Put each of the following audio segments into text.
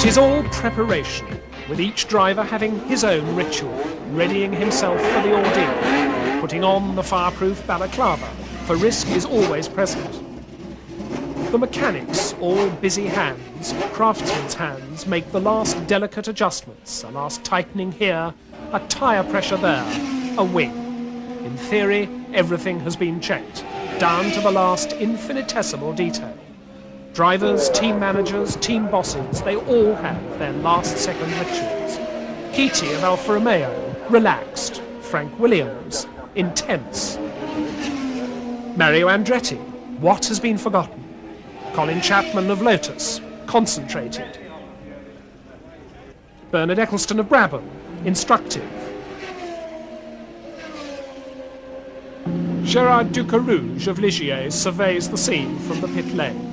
is all preparation, with each driver having his own ritual, readying himself for the ordeal, putting on the fireproof balaclava, for risk is always present. The mechanics, all busy hands, craftsmen's hands, make the last delicate adjustments, a last tightening here, a tyre pressure there, a wing. In theory, everything has been checked, down to the last infinitesimal detail. Drivers, team managers, team bosses, they all have their last-second rituals. Keaty of Alfa Romeo, relaxed. Frank Williams, intense. Mario Andretti, what has been forgotten? Colin Chapman of Lotus, concentrated. Bernard Eccleston of Brabham, instructive. Gérard Ducarouge of Ligier surveys the scene from the pit lane.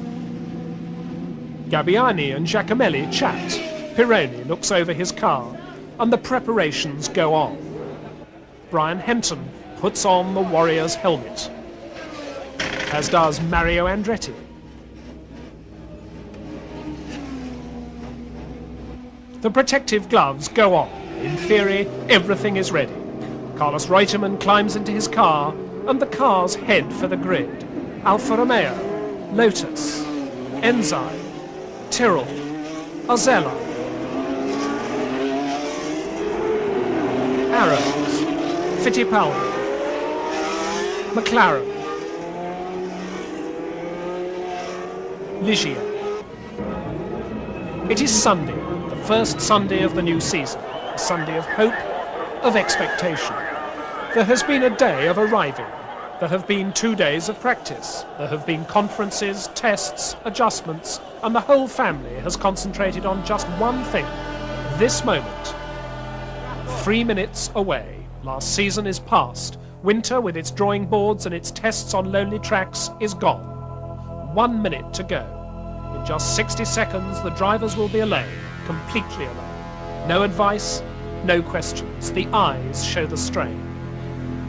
Gabbiani and Giacomelli chat. Pironi looks over his car, and the preparations go on. Brian Henton puts on the Warrior's helmet, as does Mario Andretti. The protective gloves go on. In theory, everything is ready. Carlos Reutemann climbs into his car, and the cars head for the grid. Alfa Romeo, Lotus, Enzyme, Tyrrell, Ozella, Arrows, Fittipaldi, McLaren, Ligier. It is Sunday, the first Sunday of the new season, a Sunday of hope, of expectation. There has been a day of arriving. There have been 2 days of practice. There have been conferences, tests, adjustments, and the whole family has concentrated on just one thing, this moment. 3 minutes away. Last season is past. Winter, with its drawing boards and its tests on lonely tracks, is gone. 1 minute to go. In just 60 seconds, the drivers will be alone, completely alone. No advice, no questions. The eyes show the strain.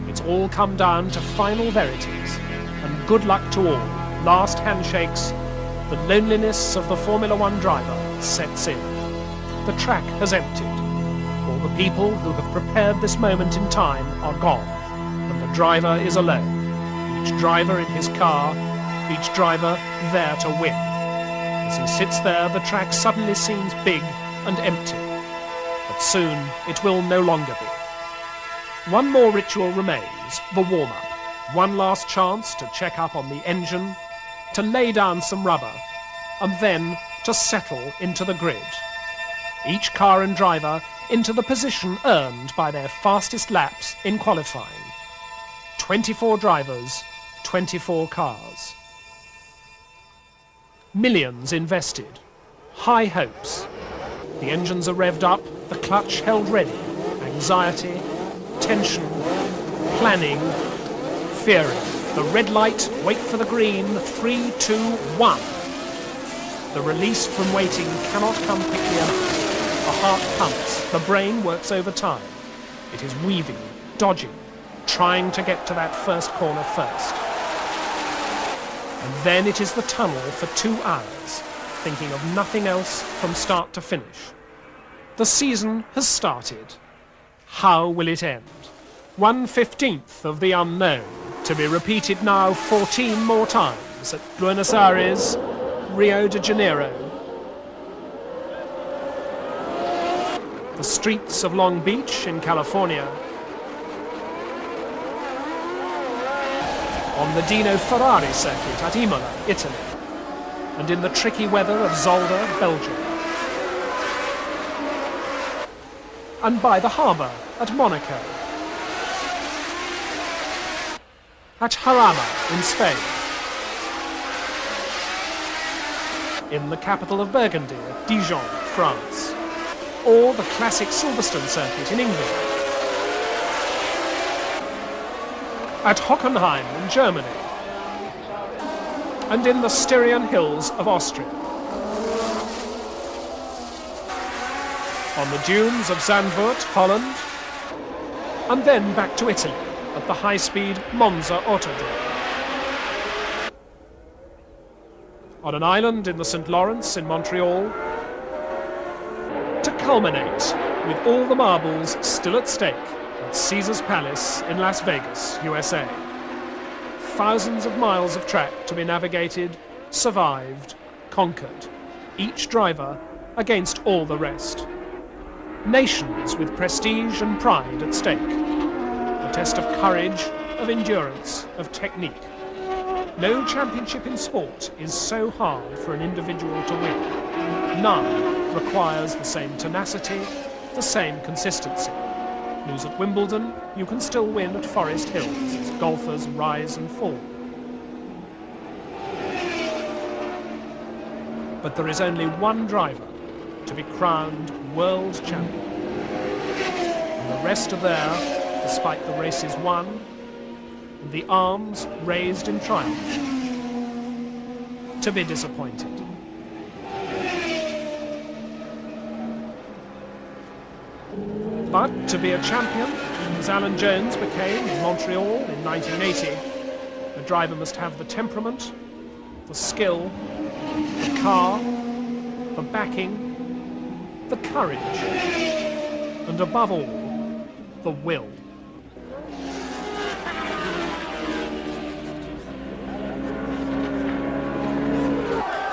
It's all come down to final verities, and good luck to all. Last handshakes, the loneliness of the Formula One driver sets in. The track has emptied. All the people who have prepared this moment in time are gone, and the driver is alone. Each driver in his car, each driver there to win. As he sits there, the track suddenly seems big and empty. But soon it will no longer be. One more ritual remains, the warm-up. One last chance to check up on the engine, to lay down some rubber, and then to settle into the grid. Each car and driver into the position earned by their fastest laps in qualifying. 24 drivers, 24 cars. Millions invested, high hopes. The engines are revved up, the clutch held ready, anxiety, tension, planning, fearing. The red light, wait for the green, 3, 2, 1. The release from waiting cannot come quickly enough. The heart pumps, the brain works overtime. It is weaving, dodging, trying to get to that first corner first. And then it is the tunnel for 2 hours, thinking of nothing else from start to finish. The season has started. How will it end? 1/15 of the unknown, to be repeated now 14 more times at Buenos Aires, Rio de Janeiro. The streets of Long Beach in California. On the Dino Ferrari circuit at Imola, Italy. And in the tricky weather of Zolder, Belgium. And by the harbour at Monaco. At Jarama in Spain. In the capital of Burgundy, Dijon, France. Or the classic Silverstone circuit in England. At Hockenheim in Germany. And in the Styrian hills of Austria. On the dunes of Zandvoort, Holland. And then back to Italy at the high-speed Monza Autodrome. On an island in the St. Lawrence in Montreal. culminate with all the marbles still at stake at Caesar's Palace in Las Vegas, USA. Thousands of miles of track to be navigated, survived, conquered, each driver against all the rest. Nations with prestige and pride at stake. A test of courage, of endurance, of technique. No championship in sport is so hard for an individual to win. None requires the same tenacity, the same consistency. Lose at Wimbledon, you can still win at Forest Hills as golfers rise and fall. But there is only one driver to be crowned world champion. And the rest are there, despite the races won, and the arms raised in triumph, to be disappointed. But to be a champion, as Alan Jones became in Montreal in 1980, a driver must have the temperament, the skill, the car, the backing, the courage, and above all, the will.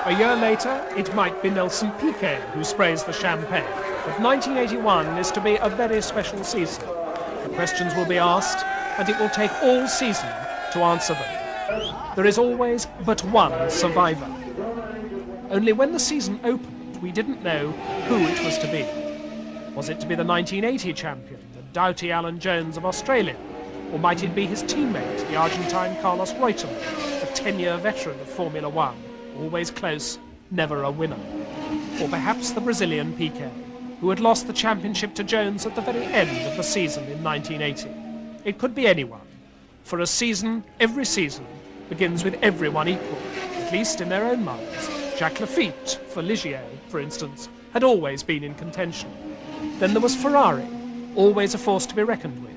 A year later, it might be Nelson Piquet who sprays the champagne. But 1981 is to be a very special season. The questions will be asked, and it will take all season to answer them. There is always but one survivor. Only when the season opened, we didn't know who it was to be. Was it to be the 1980 champion, the doughty Alan Jones of Australia? Or might it be his teammate, the Argentine Carlos Reutemann, a 10-year veteran of Formula One, always close, never a winner? Or perhaps the Brazilian Piquet, who had lost the championship to Jones at the very end of the season in 1980. It could be anyone. For a season, every season, begins with everyone equal, at least in their own minds. Jacques Lafitte, for Ligier, for instance, had always been in contention. Then there was Ferrari, always a force to be reckoned with.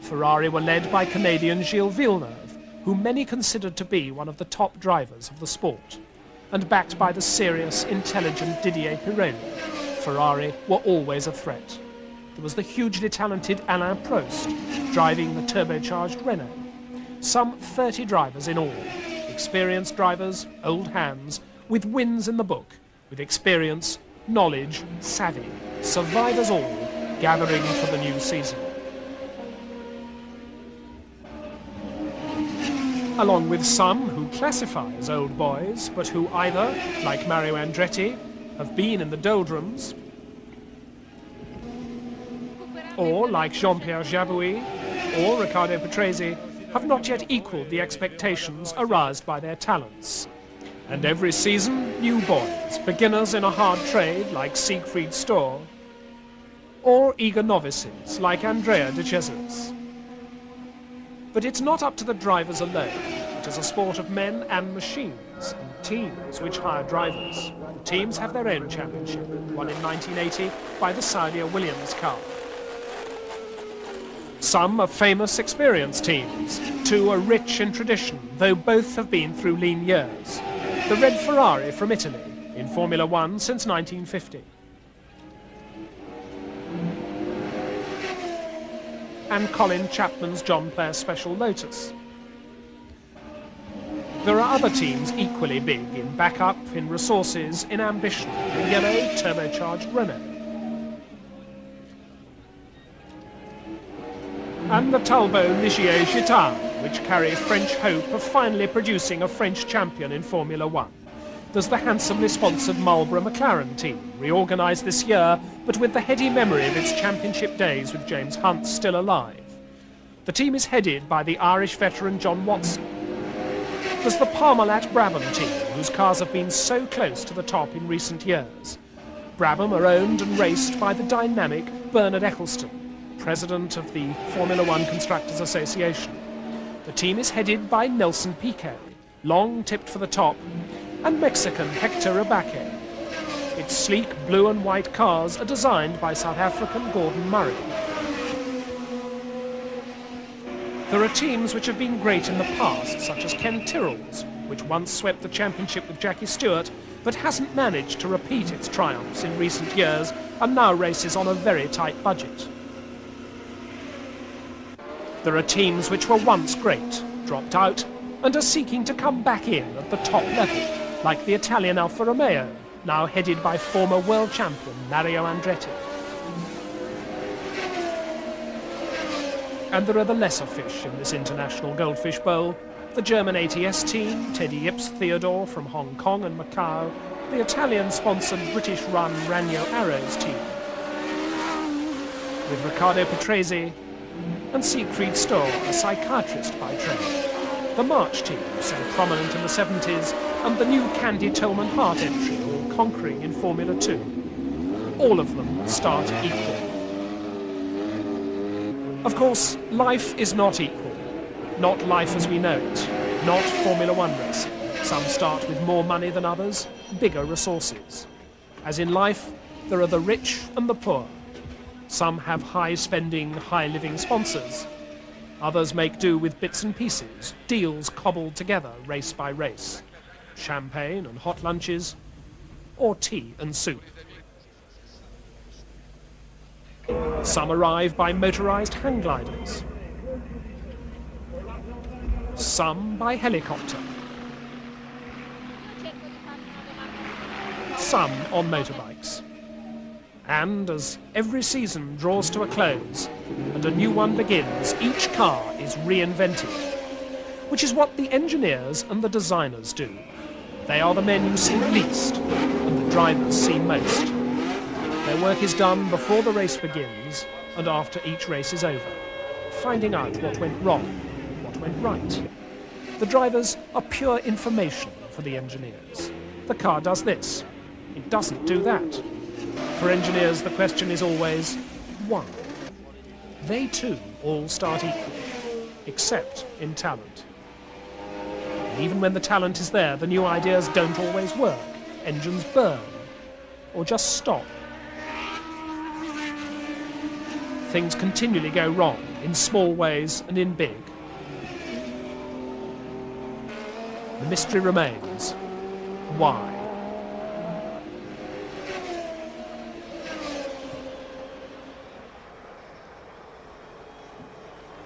Ferrari were led by Canadian Gilles Villeneuve, whom many considered to be one of the top drivers of the sport, and backed by the serious, intelligent Didier Pironi. Ferrari were always a threat. There was the hugely talented Alain Prost, driving the turbocharged Renault. Some 30 drivers in all, experienced drivers, old hands, with wins in the book, with experience, knowledge, savvy, survivors all, gathering for the new season. Along with some who classify as old boys, but who either, like Mario Andretti, have been in the doldrums, or, like Jean-Pierre Jabouille or Riccardo Patrese, have not yet equalled the expectations aroused by their talents. And every season, new boys, beginners in a hard trade like Siegfried Storr, or eager novices like Andrea De Cesaris. But it's not up to the drivers alone. It is a sport of men and machines, and teams which hire drivers. The teams have their own championship, won in 1980 by the Saudia Williams car. Some are famous, experienced teams. Two are rich in tradition, though both have been through lean years. The red Ferrari from Italy, in Formula One since 1950. And Colin Chapman's John Player Special Lotus. There are other teams equally big in backup, in resources, in ambition. The yellow turbocharged Renault. And the Talbot Ligier Gitane, which carry French hope of finally producing a French champion in Formula One. There's the handsomely sponsored Marlboro McLaren team, reorganised this year, but with the heady memory of its championship days with James Hunt still alive. The team is headed by the Irish veteran John Watson. There's the Parmalat Brabham team, whose cars have been so close to the top in recent years. Brabham are owned and raced by the dynamic Bernard Eccleston, president of the Formula One Constructors Association. The team is headed by Nelson Piquet, long tipped for the top, and Mexican Hector Abaque. Its sleek blue and white cars are designed by South African Gordon Murray. There are teams which have been great in the past, such as Ken Tyrrell's, which once swept the championship with Jackie Stewart, but hasn't managed to repeat its triumphs in recent years and now races on a very tight budget. There are teams which were once great, dropped out, and are seeking to come back in at the top level, like the Italian Alfa Romeo, now headed by former world champion Mario Andretti. And there are the lesser fish in this international goldfish bowl: the German ATS team, Teddy Ips Theodore from Hong Kong and Macau, the Italian-sponsored British-run Ragno Arrows team, with Riccardo Patrese and Siegfried Stoll, a psychiatrist by trade, the March team, so prominent in the 70s, and the new Candy Tolman Hart entry, all conquering in Formula 2. All of them start equal. Of course, life is not equal. Not life as we know it. Not Formula 1 racing. Some start with more money than others, bigger resources. As in life, there are the rich and the poor. Some have high-spending, high-living sponsors. Others make do with bits and pieces, deals cobbled together race by race. Champagne and hot lunches, or tea and soup. Some arrive by motorised hang gliders. Some by helicopter. Some on motorbikes. And as every season draws to a close and a new one begins, each car is reinvented, which is what the engineers and the designers do. They are the men you see least and the drivers see most. Their work is done before the race begins and after each race is over, finding out what went wrong, what went right. The drivers are pure information for the engineers. The car does this, it doesn't do that. For engineers, the question is always, why? They too all start equal, except in talent. And even when the talent is there, the new ideas don't always work. Engines burn, or just stop. Things continually go wrong, in small ways and in big. The mystery remains. Why?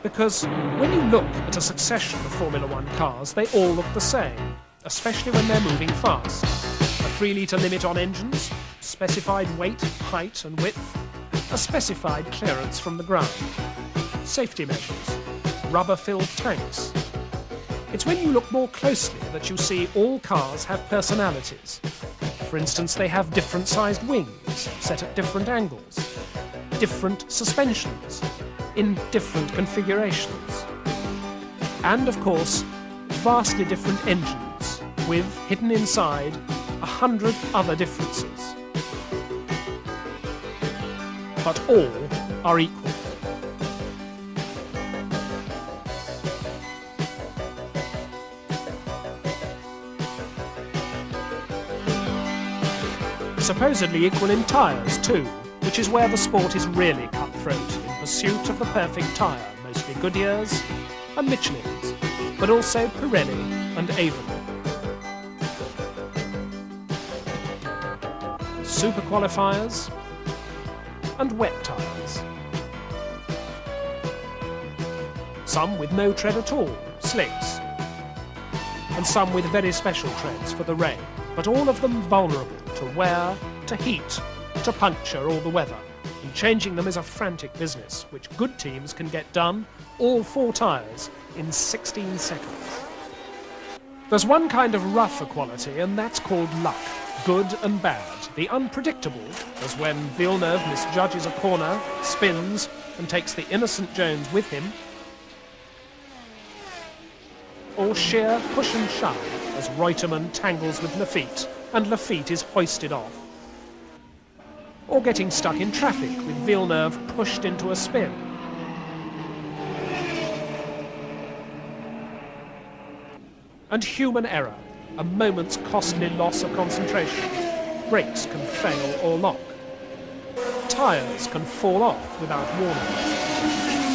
Because when you look at a succession of Formula 1 cars, they all look the same, especially when they're moving fast. A 3-litre limit on engines, specified weight, height and width, a specified clearance from the ground, safety measures, rubber-filled tanks. It's when you look more closely that you see all cars have personalities. For instance, they have different-sized wings, set at different angles, different suspensions, in different configurations. And, of course, vastly different engines, with, hidden inside, 100 other differences. But all are equal. Supposedly equal in tyres, too, which is where the sport is really cutthroat, in pursuit of the perfect tyre, mostly Goodyears and Michelins, but also Pirelli and Avon. Super qualifiers and wet tyres. Some with no tread at all, slicks, and some with very special treads for the rain, but all of them vulnerable to wear, to heat, to puncture all the weather. And changing them is a frantic business, which good teams can get done, all 4 tyres, in 16 seconds. There's one kind of rough equality, and that's called luck, good and bad. The unpredictable, as when Villeneuve misjudges a corner, spins, and takes the innocent Jones with him. Or sheer push and shove, as Reutemann tangles with Lafitte, and Lafitte is hoisted off. Or getting stuck in traffic, with Villeneuve pushed into a spin. And human error, a moment's costly loss of concentration. Brakes can fail or lock. Tyres can fall off without warning.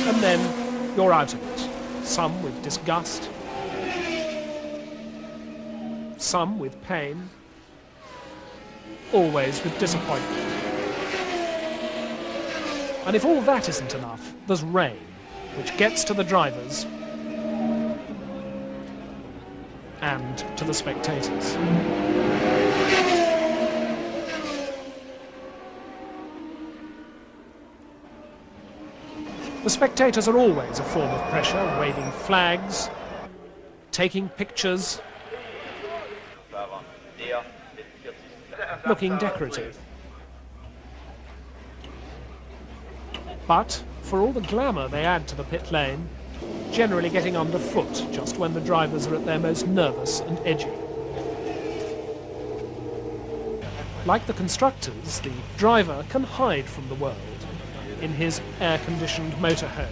And then you're out of it. Some with disgust, some with pain, always with disappointment. And if all that isn't enough, there's rain, which gets to the drivers and to the spectators. The spectators are always a form of pressure, waving flags, taking pictures, looking decorative. But, for all the glamour they add to the pit lane, generally getting underfoot just when the drivers are at their most nervous and edgy. Like the constructors, the driver can hide from the world in his air-conditioned motorhome.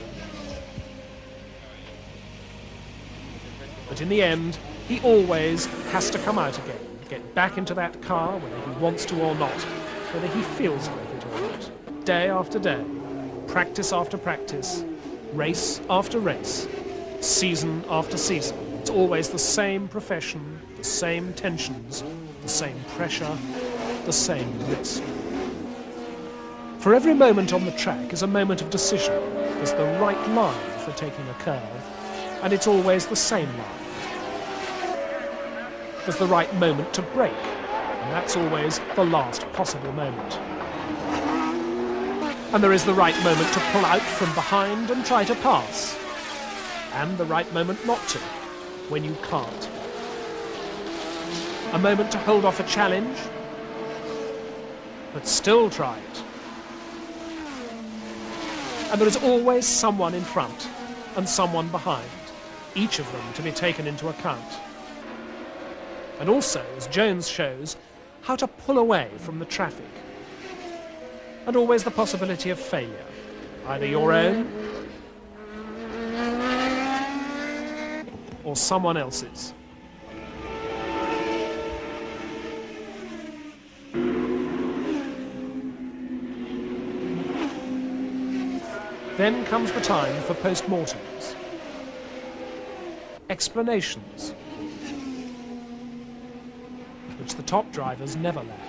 But in the end, he always has to come out again, get back into that car, whether he wants to or not, whether he feels like it or not. Day after day, practice after practice, race after race, season after season. It's always the same profession, the same tensions, the same pressure, the same risk. For every moment on the track is a moment of decision. There's the right line for taking a curve, and it's always the same line. There's the right moment to brake, and that's always the last possible moment. And there is the right moment to pull out from behind and try to pass, and the right moment not to, when you can't. A moment to hold off a challenge, but still try it. And there is always someone in front and someone behind, each of them to be taken into account. And also, as Jones shows, how to pull away from the traffic. And always the possibility of failure, either your own or someone else's. Then comes the time for post-mortems, explanations, which the top drivers never lack.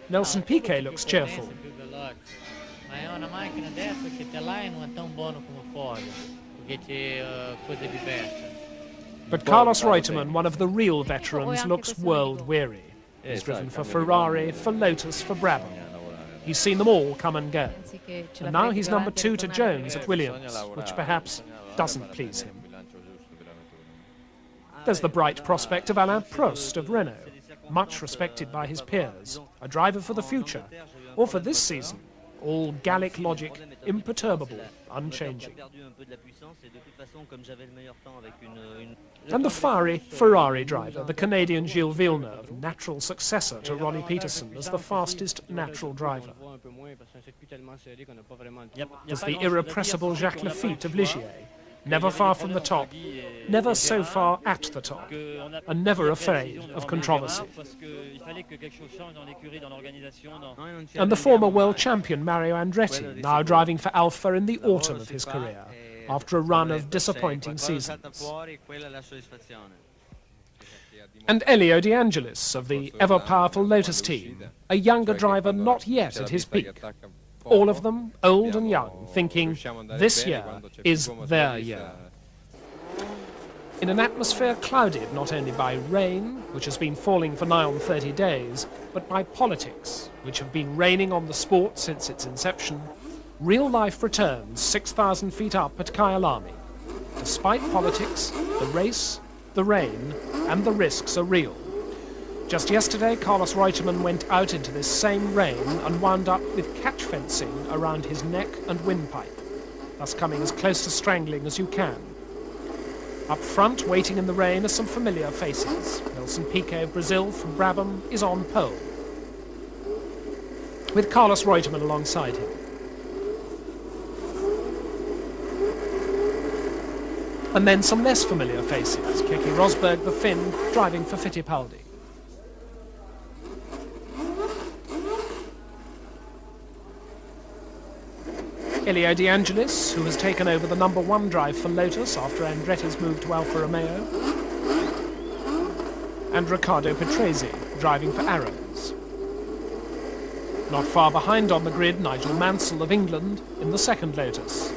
Nelson Piquet looks cheerful. Ma è una macchina adesso che te là non è tão buono come Ford, perché c'è cose diverse. But Carlos Reutemann, one of the real veterans, looks world-weary. He's driven for Ferrari, for Lotus, for Brabham. He's seen them all come and go. And now he's number 2 to Jones at Williams, which perhaps doesn't please him. There's the bright prospect of Alain Prost of Renault, much respected by his peers, a driver for the future, or for this season, all Gallic logic, imperturbable, unchanging. And the fiery Ferrari driver, the Canadian Gilles Villeneuve, natural successor to Ronnie Peterson as the fastest natural driver. There's the irrepressible Jacques Lafitte of Ligier, never far from the top, never so far at the top, and never afraid of controversy. And the former world champion Mario Andretti, now driving for Alfa in the autumn of his career, after a run of disappointing seasons. And Elio De Angelis of the ever-powerful Lotus team, a younger driver not yet at his peak. All of them, old and young, thinking this year is their year. In an atmosphere clouded not only by rain, which has been falling for nigh on 30 days, but by politics, which have been raining on the sport since its inception, real life returns 6,000 feet up at Kyalami. Despite politics, the race, the rain, and the risks are real. Just yesterday, Carlos Reutemann went out into this same rain and wound up with catch fencing around his neck and windpipe, thus coming as close to strangling as you can. Up front, waiting in the rain, are some familiar faces. Nelson Piquet of Brazil from Brabham is on pole, with Carlos Reutemann alongside him. And then some less familiar faces, Keke Rosberg, the Finn, driving for Fittipaldi. Elio De Angelis, who has taken over the #1 drive for Lotus after Andretti's move to Alfa Romeo, and Riccardo Patrese, driving for Arrows. Not far behind on the grid, Nigel Mansell of England in the second Lotus.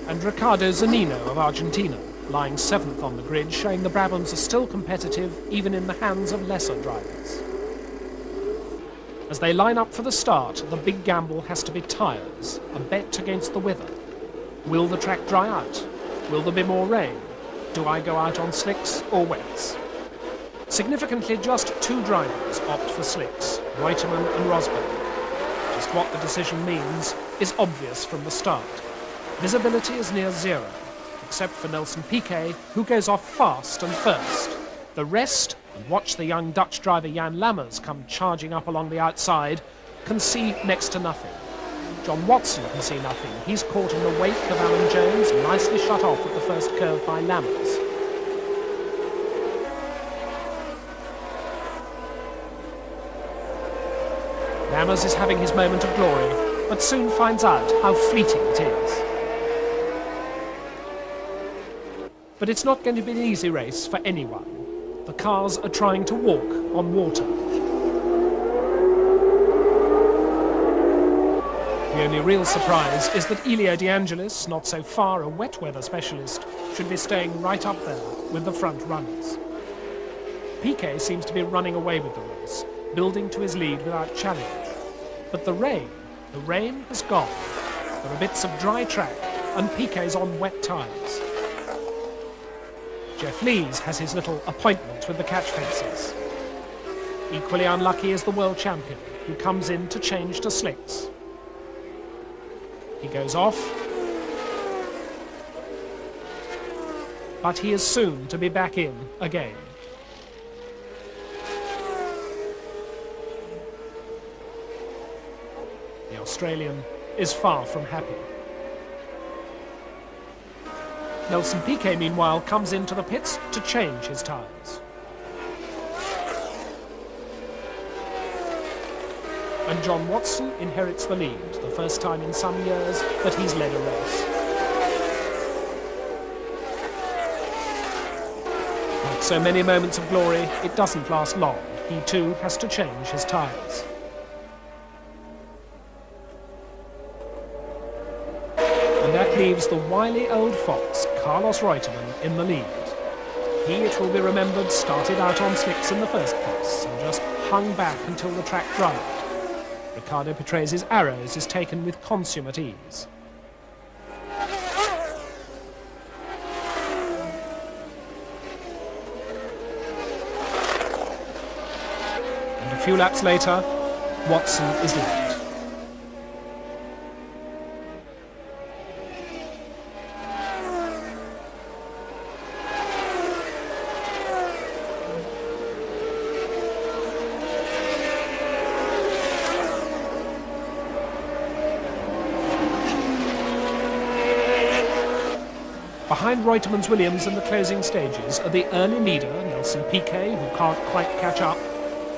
And Riccardo Zannino of Argentina, lying 7th on the grid, showing the Brabhams are still competitive even in the hands of lesser drivers. As they line up for the start, the big gamble has to be tyres, a bet against the weather. Will the track dry out? Will there be more rain? Do I go out on slicks or wets? Significantly, just 2 drivers opt for slicks, Reutemann and Rosberg. Just what the decision means is obvious from the start. Visibility is near 0, except for Nelson Piquet, who goes off fast and first. The rest, and watch the young Dutch driver Jan Lammers come charging up along the outside, can see next to nothing. John Watson can see nothing. He's caught in the wake of Alan Jones, nicely shut off at the first curve by Lammers. Lammers is having his moment of glory, but soon finds out how fleeting it is. But it's not going to be an easy race for anyone. The cars are trying to walk on water. The only real surprise is that Elio De Angelis, not so far a wet weather specialist, should be staying right up there with the front runners. Piquet seems to be running away with the race, building to his lead without challenge. But the rain has gone. There are bits of dry track, and Piquet's on wet tyres. Jeff Lees has his little appointment with the catch fences. Equally unlucky is the world champion, who comes in to change to slicks. He goes off, but he is soon to be back in again. The Australian is far from happy. Nelson Piquet, meanwhile, comes into the pits to change his tyres. And John Watson inherits the lead, the first time in some years that he's led a race. Like so many moments of glory, it doesn't last long. He too has to change his tyres. And that leaves the wily old fox, Carlos Reutemann, in the lead. He, it will be remembered, started out on slicks in the first place and just hung back until the track dried. Riccardo Patrese's Arrows is taken with consummate ease. And a few laps later, Watson is left. Behind Reutemann's Williams in the closing stages are the early leader, Nelson Piquet, who can't quite catch up,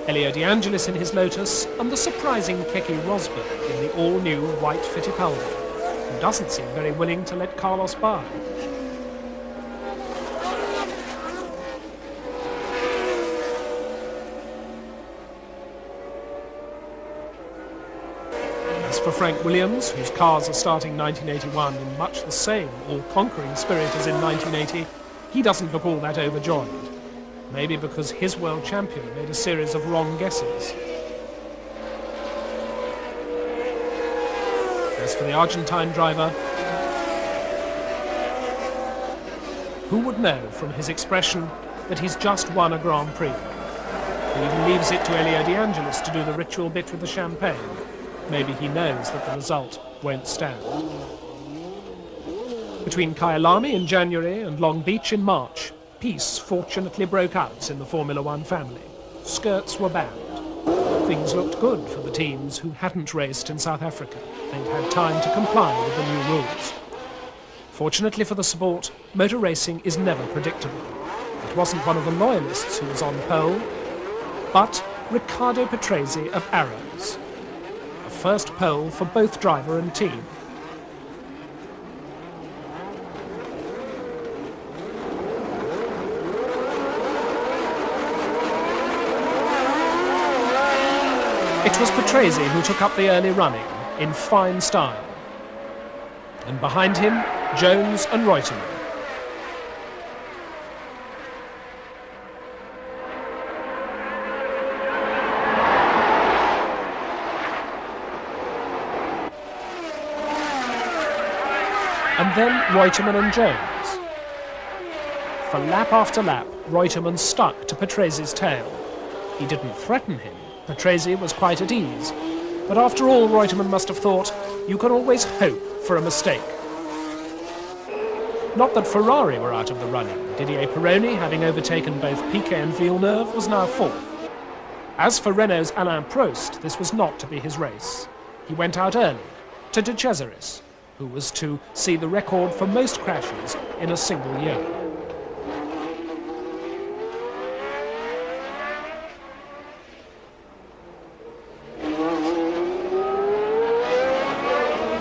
Elio De Angelis in his Lotus, and the surprising Keke Rosberg in the all-new white Fittipaldi, who doesn't seem very willing to let Carlos by. As for Frank Williams, whose cars are starting 1981 in much the same all-conquering spirit as in 1980, he doesn't look all that overjoyed. Maybe because his world champion made a series of wrong guesses. As for the Argentine driver, who would know from his expression that he's just won a Grand Prix? He even leaves it to Elio De Angelis to do the ritual bit with the champagne. Maybe he knows that the result won't stand. Between Kyalami in January and Long Beach in March, peace fortunately broke out in the Formula One family. Skirts were banned. Things looked good for the teams who hadn't raced in South Africa. They'd had time to comply with the new rules. Fortunately for the sport, motor racing is never predictable. It wasn't one of the loyalists who was on pole, but Riccardo Patrese of Arrows. first pole for both driver and team. It was Patrese who took up the early running in fine style. And behind him, Jones and Reutemann. And then Reutemann and Jones. For lap after lap, Reutemann stuck to Patrese's tail. He didn't threaten him. Patrese was quite at ease. But after all, Reutemann must have thought, you can always hope for a mistake. Not that Ferrari were out of the running. Didier Pironi, having overtaken both Piquet and Villeneuve, was now fourth. As for Renault's Alain Prost, this was not to be his race. He went out early, to De Cesaris, who was to see the record for most crashes in a single year.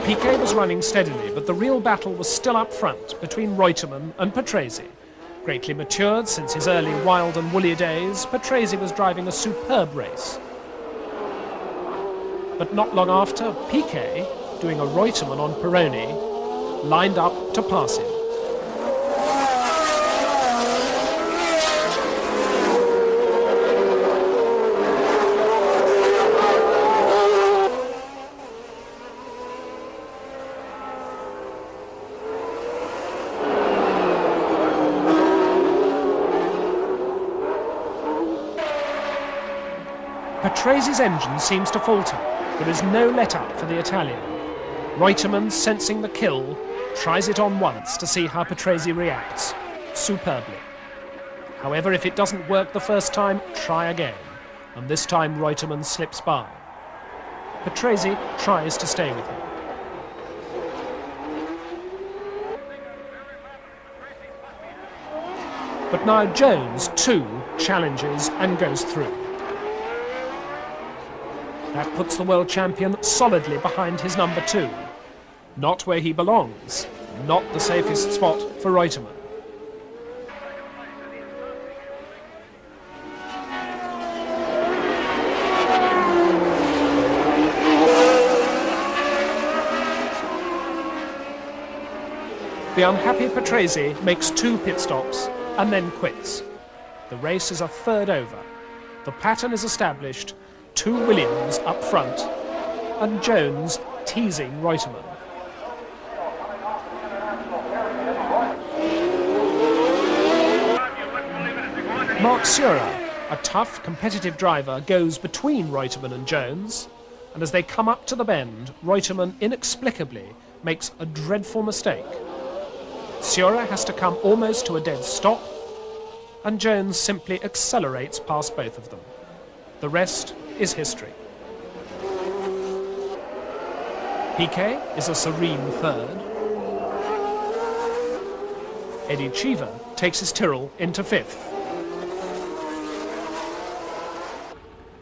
Piquet was running steadily, but the real battle was still up front between Reutemann and Patrese. Greatly matured since his early wild and woolly days, Patrese was driving a superb race. But not long after, Piquet, doing a Reutemann on Pironi, lined up to pass him. Patrese's engine seems to falter. There is no let-up for the Italian. Reutemann, sensing the kill, tries it on once to see how Patrese reacts, superbly. However, if it doesn't work the first time, try again. And this time Reutemann slips by. Patrese tries to stay with him. But now Jones, too, challenges and goes through. That puts the world champion solidly behind his number two. Not where he belongs, not the safest spot for Reutemann. The unhappy Patrese makes 2 pit stops and then quits. The race is a third over. The pattern is established. 2 Williams up front, and Jones teasing Reutemann. Marc Surer, a tough, competitive driver, goes between Reutemann and Jones, and as they come up to the bend, Reutemann inexplicably makes a dreadful mistake. Surer has to come almost to a dead stop, and Jones simply accelerates past both of them. The rest is history. Piquet is a serene third. Eddie Cheever takes his Tyrrell into 5th.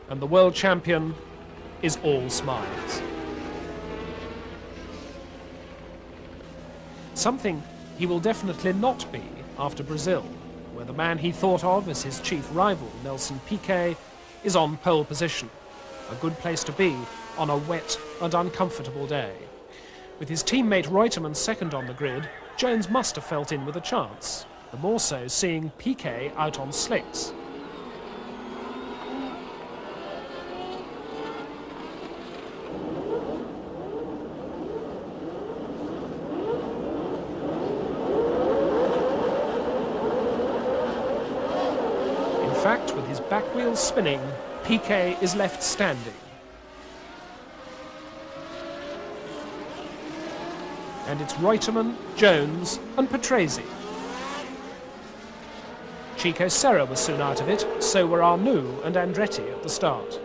And the world champion is all smiles. Something he will definitely not be after Brazil, where the man he thought of as his chief rival, Nelson Piquet, is on pole position, a good place to be on a wet and uncomfortable day. With his teammate Reutemann second on the grid, Jones must have felt in with a chance, the more so seeing Piquet out on slicks. In fact, with his back wheels spinning, Piquet is left standing. And it's Reutemann, Jones and Patrese. Chico Serra was soon out of it, so were Arnoux and Andretti at the start.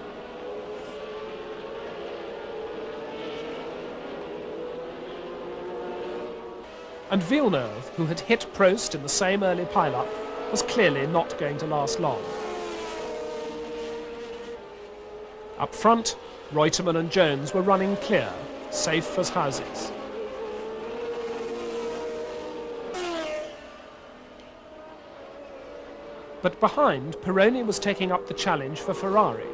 And Villeneuve, who had hit Prost in the same early pile-up, was clearly not going to last long. Up front, Reutemann and Jones were running clear, safe as houses. But behind, Pironi was taking up the challenge for Ferrari.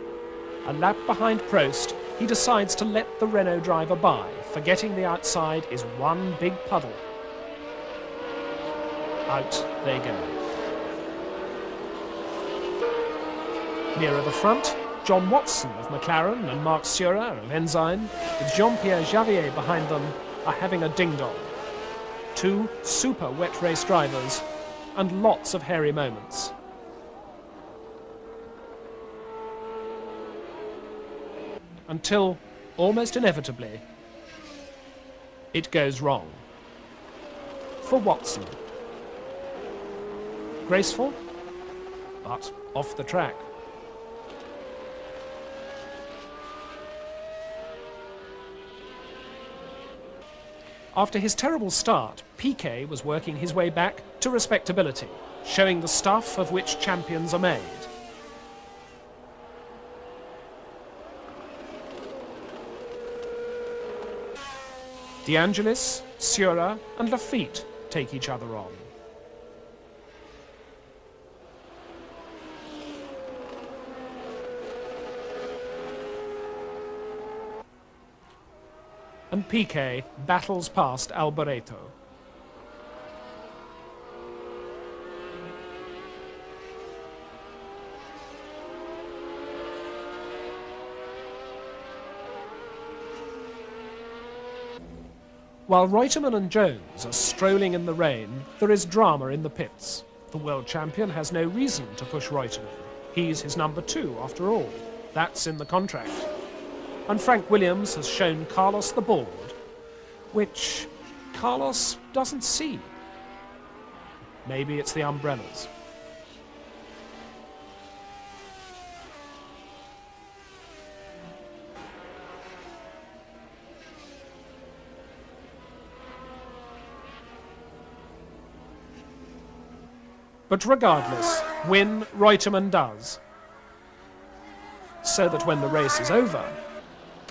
A lap behind Prost, he decides to let the Renault driver by, forgetting the outside is one big puddle. Out they go. Nearer the front, John Watson of McLaren and Marc Surer of Ensign, with Jean-Pierre Javier behind them, are having a ding-dong. Two super wet race drivers and lots of hairy moments. Until, almost inevitably, it goes wrong. For Watson. Graceful, but off the track. After his terrible start, Piquet was working his way back to respectability, showing the stuff of which champions are made. De Angelis, Surer and Lafitte take each other on. And Piquet battles past Alboreto. While Reutemann and Jones are strolling in the rain, there is drama in the pits. The world champion has no reason to push Reutemann. He's his number 2, after all. That's in the contract. And Frank Williams has shown Carlos the board, which Carlos doesn't see. Maybe it's the umbrellas. But regardless, win Reutemann does. So that when the race is over,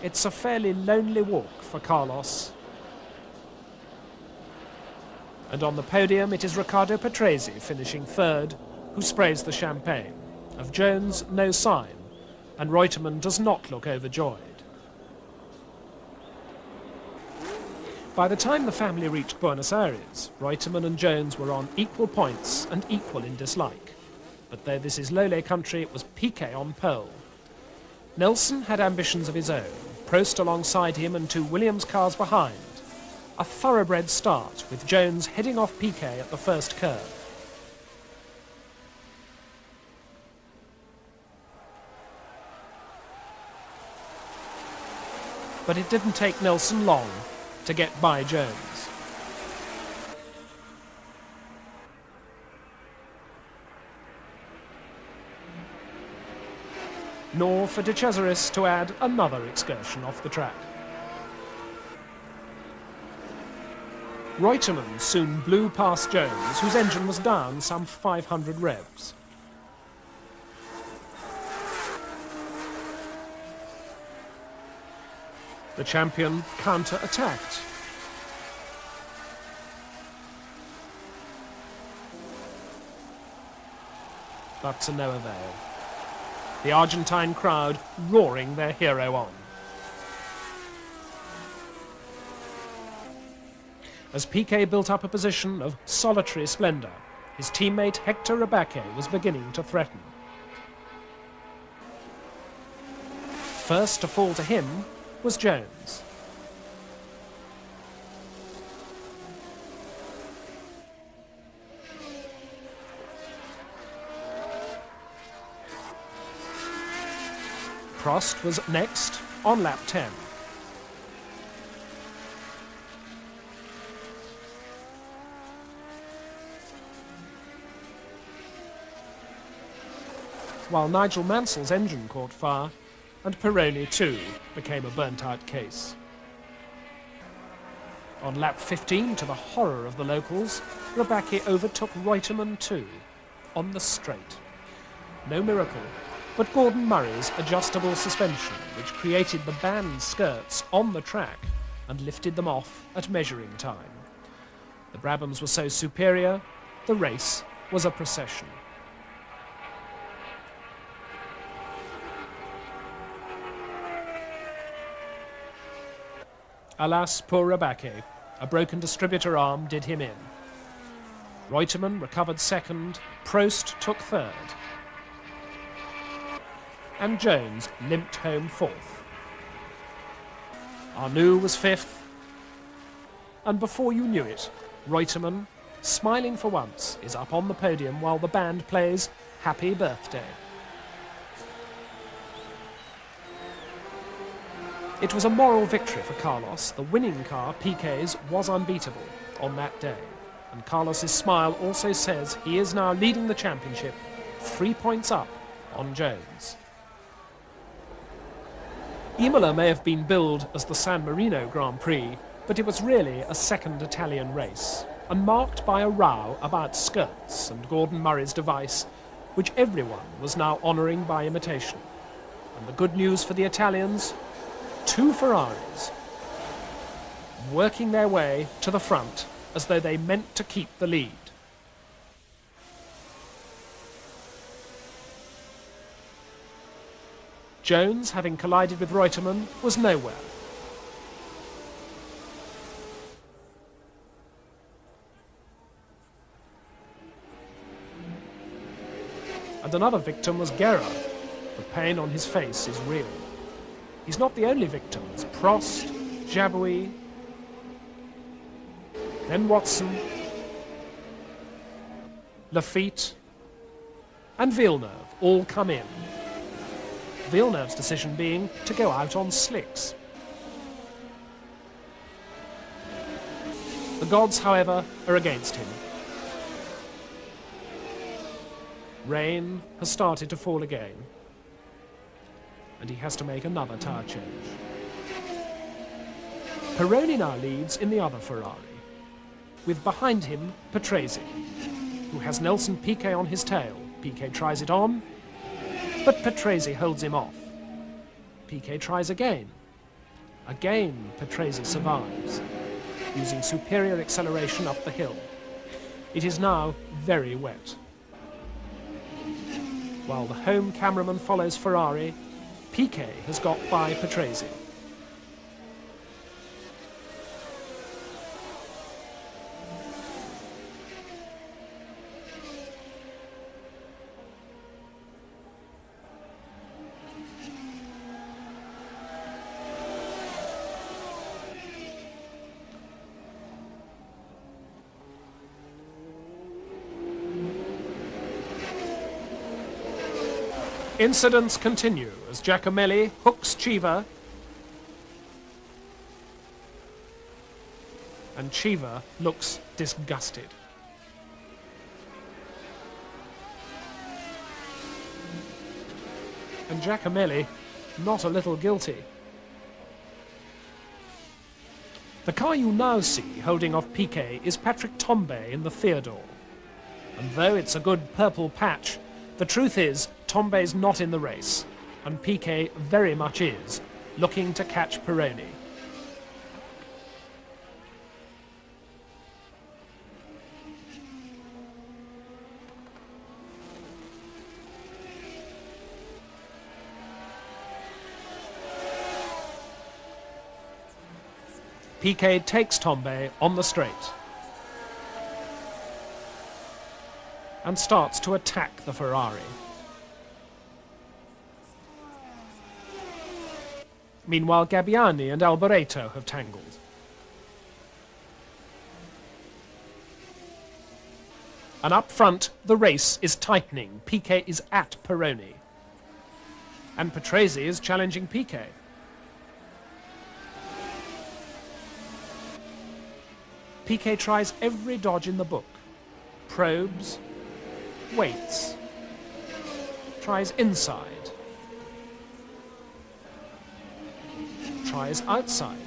it's a fairly lonely walk for Carlos. And on the podium it is Riccardo Patrese finishing 3rd, who sprays the champagne. Of Jones, no sign, and Reutemann does not look overjoyed. By the time the family reached Buenos Aires, Reutemann and Jones were on equal points and equal in dislike. But though this is Lole country, it was Piquet on pole. Nelson had ambitions of his own, Prost alongside him and 2 Williams cars behind. A thoroughbred start, with Jones heading off Piquet at the first curve. But it didn't take Nelson long to get by Jones. Nor for De Cesaris to add another excursion off the track. Reutemann soon blew past Jones, whose engine was down some 500 revs. The champion counter-attacked. But to no avail. The Argentine crowd roaring their hero on. As Piquet built up a position of solitary splendour, his teammate Hector Rebaque was beginning to threaten. First to fall to him was Jones. Prost was next on lap 10. While Nigel Mansell's engine caught fire, and Pironi too became a burnt-out case. On lap 15, to the horror of the locals, Rebaque overtook Reutemann too, on the straight. No miracle, but Gordon Murray's adjustable suspension, which created the band skirts on the track and lifted them off at measuring time. The Brabhams were so superior, the race was a procession. Alas, poor Rabake, a broken distributor arm did him in. Reutemann recovered second, Prost took third, and Jones limped home fourth. Arnoux was fifth, and before you knew it, Reutemann, smiling for once, is up on the podium while the band plays Happy Birthday. It was a moral victory for Carlos. The winning car, Piquet's, was unbeatable on that day. And Carlos's smile also says he is now leading the championship 3 points up on Jones. Imola may have been billed as the San Marino Grand Prix, but it was really a second Italian race, and marked by a row about skirts and Gordon Murray's device, which everyone was now honouring by imitation. And the good news for the Italians, 2 Ferraris working their way to the front as though they meant to keep the lead. Jones, having collided with Reutemann, was nowhere. And another victim was Guerra. The pain on his face is real. He's not the only victim. It's Prost, Jabouille, then Watson, Lafitte, and Villeneuve all come in. Villeneuve's decision being to go out on slicks. The gods, however, are against him. Rain has started to fall again, and he has to make another tyre change. Pironi now leads in the other Ferrari, with behind him Patrese, who has Nelson Piquet on his tail. Piquet tries it on, but Patrese holds him off. Piquet tries again. Again, Patrese survives, using superior acceleration up the hill. It is now very wet. While the home cameraman follows Ferrari, Piquet has got by Patrese. Incidents continue as Giacomelli hooks Chiva, and Chiva looks disgusted. And Giacomelli not a little guilty. The car you now see holding off Piquet is Patrick Tambay in the Theodore. And though it's a good purple patch, the truth is Tombay's not in the race, and Piquet very much is, looking to catch Pironi. Piquet takes Tambay on the straight and starts to attack the Ferrari. Meanwhile, Gabbiani and Alboreto have tangled. And up front, the race is tightening. Piquet is at Pironi. And Patrese is challenging Piquet. Piquet tries every dodge in the book. Probes, waits, tries inside, tries outside.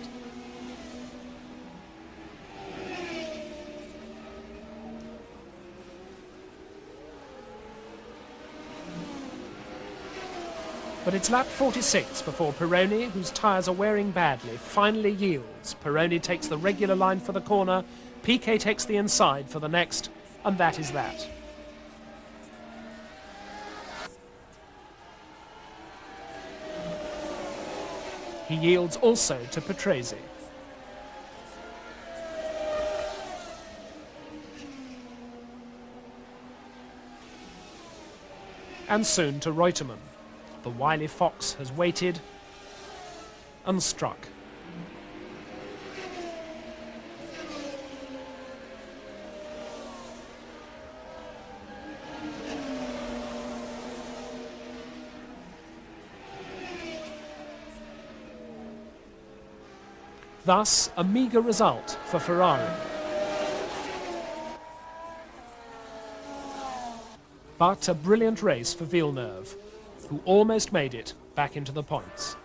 But it's lap 46 before Pironi, whose tyres are wearing badly, finally yields. Pironi takes the regular line for the corner, Piquet takes the inside for the next, and that is that. He yields also to Patrese. And soon to Reutemann. The wily fox has waited and struck. Thus, a meagre result for Ferrari. But a brilliant race for Villeneuve, who almost made it back into the points.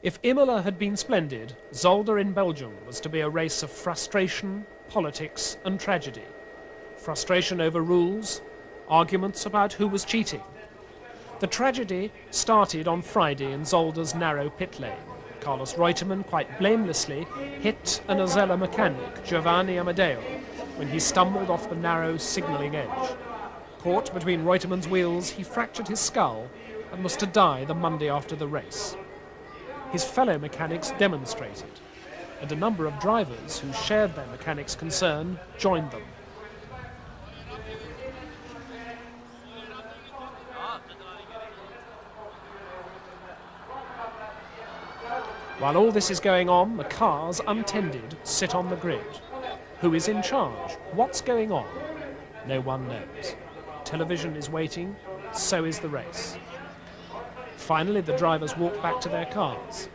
If Imola had been splendid, Zolder in Belgium was to be a race of frustration, politics and tragedy. Frustration over rules, arguments about who was cheating. The tragedy started on Friday in Zolder's narrow pit lane. Carlos Reutemann quite blamelessly hit an Ozella mechanic, Giovanni Amadeo, when he stumbled off the narrow signalling edge. Caught between Reutemann's wheels, he fractured his skull and was to die the Monday after the race. His fellow mechanics demonstrated, and a number of drivers who shared their mechanics' concern joined them. While all this is going on, the cars, untended, sit on the grid. Who is in charge? What's going on? No one knows. Television is waiting, so is the race. Finally, the drivers walk back to their cars.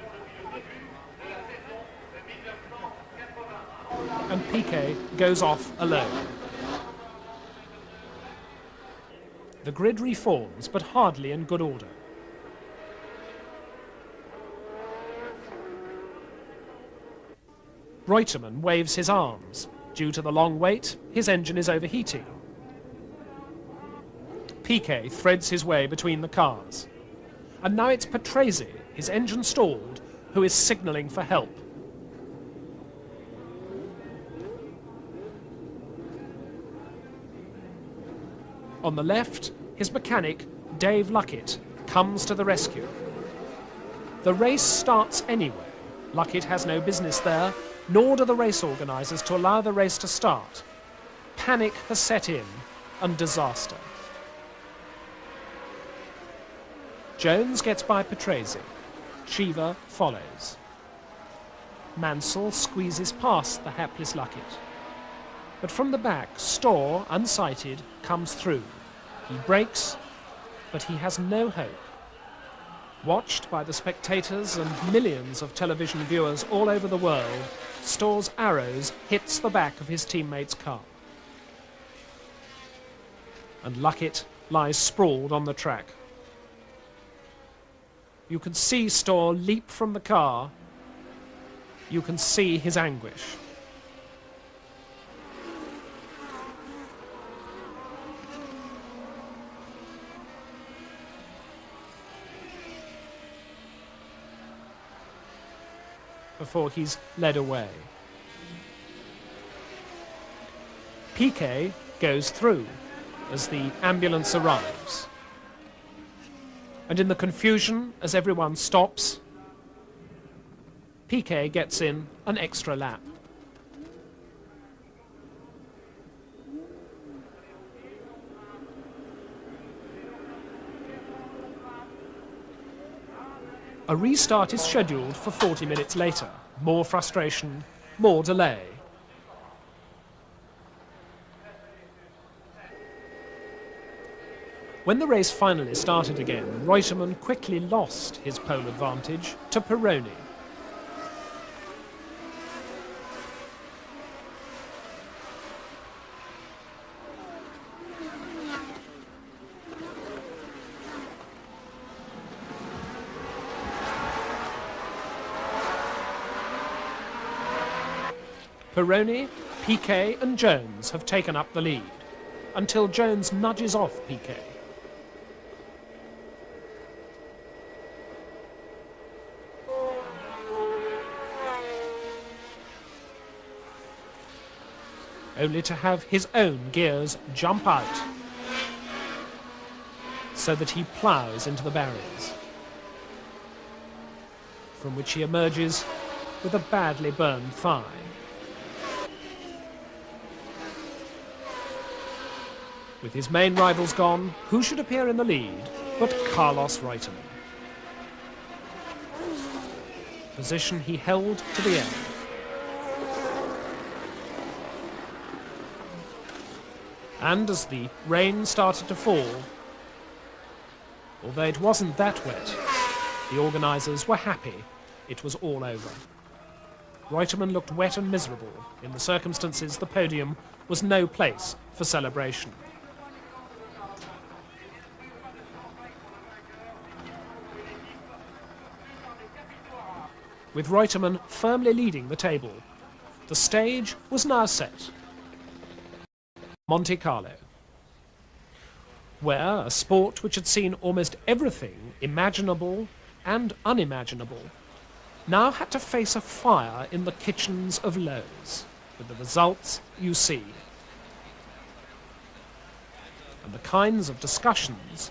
And Piquet goes off alone. The grid reforms, but hardly in good order. Reutemann waves his arms. Due to the long wait, his engine is overheating. Piquet threads his way between the cars. And now it's Patrese, his engine stalled, who is signalling for help. On the left, his mechanic, Dave Luckett, comes to the rescue. The race starts anyway. Luckett has no business there, nor do the race organisers to allow the race to start. Panic has set in, and disaster. Jones gets by Patrese. Cheever follows. Mansell squeezes past the hapless Luckett. But from the back, Storr, unsighted, comes through. He brakes, but he has no hope. Watched by the spectators and millions of television viewers all over the world, Storr's arrows hits the back of his teammate's car. And Luckett lies sprawled on the track. You can see Storr leap from the car. You can see his anguish. Before he's led away. Piquet goes through as the ambulance arrives. And in the confusion, as everyone stops, Piquet gets in an extra lap. A restart is scheduled for 40 minutes later. More frustration, more delay. When the race finally started again, Reutemann quickly lost his pole advantage to Pironi. Pironi, Piquet and Jones have taken up the lead, until Jones nudges off Piquet. Only to have his own gears jump out, so that he ploughs into the barriers, from which he emerges with a badly burned thigh. With his main rivals gone, who should appear in the lead but Carlos Reutemann? Position he held to the end. And as the rain started to fall, although it wasn't that wet, the organisers were happy it was all over. Reutemann looked wet and miserable. In the circumstances, the podium was no place for celebration. With Reutemann firmly leading the table, the stage was now set. Monte Carlo, where a sport which had seen almost everything imaginable and unimaginable now had to face a fire in the kitchens of Lowe's, with the results you see, and the kinds of discussions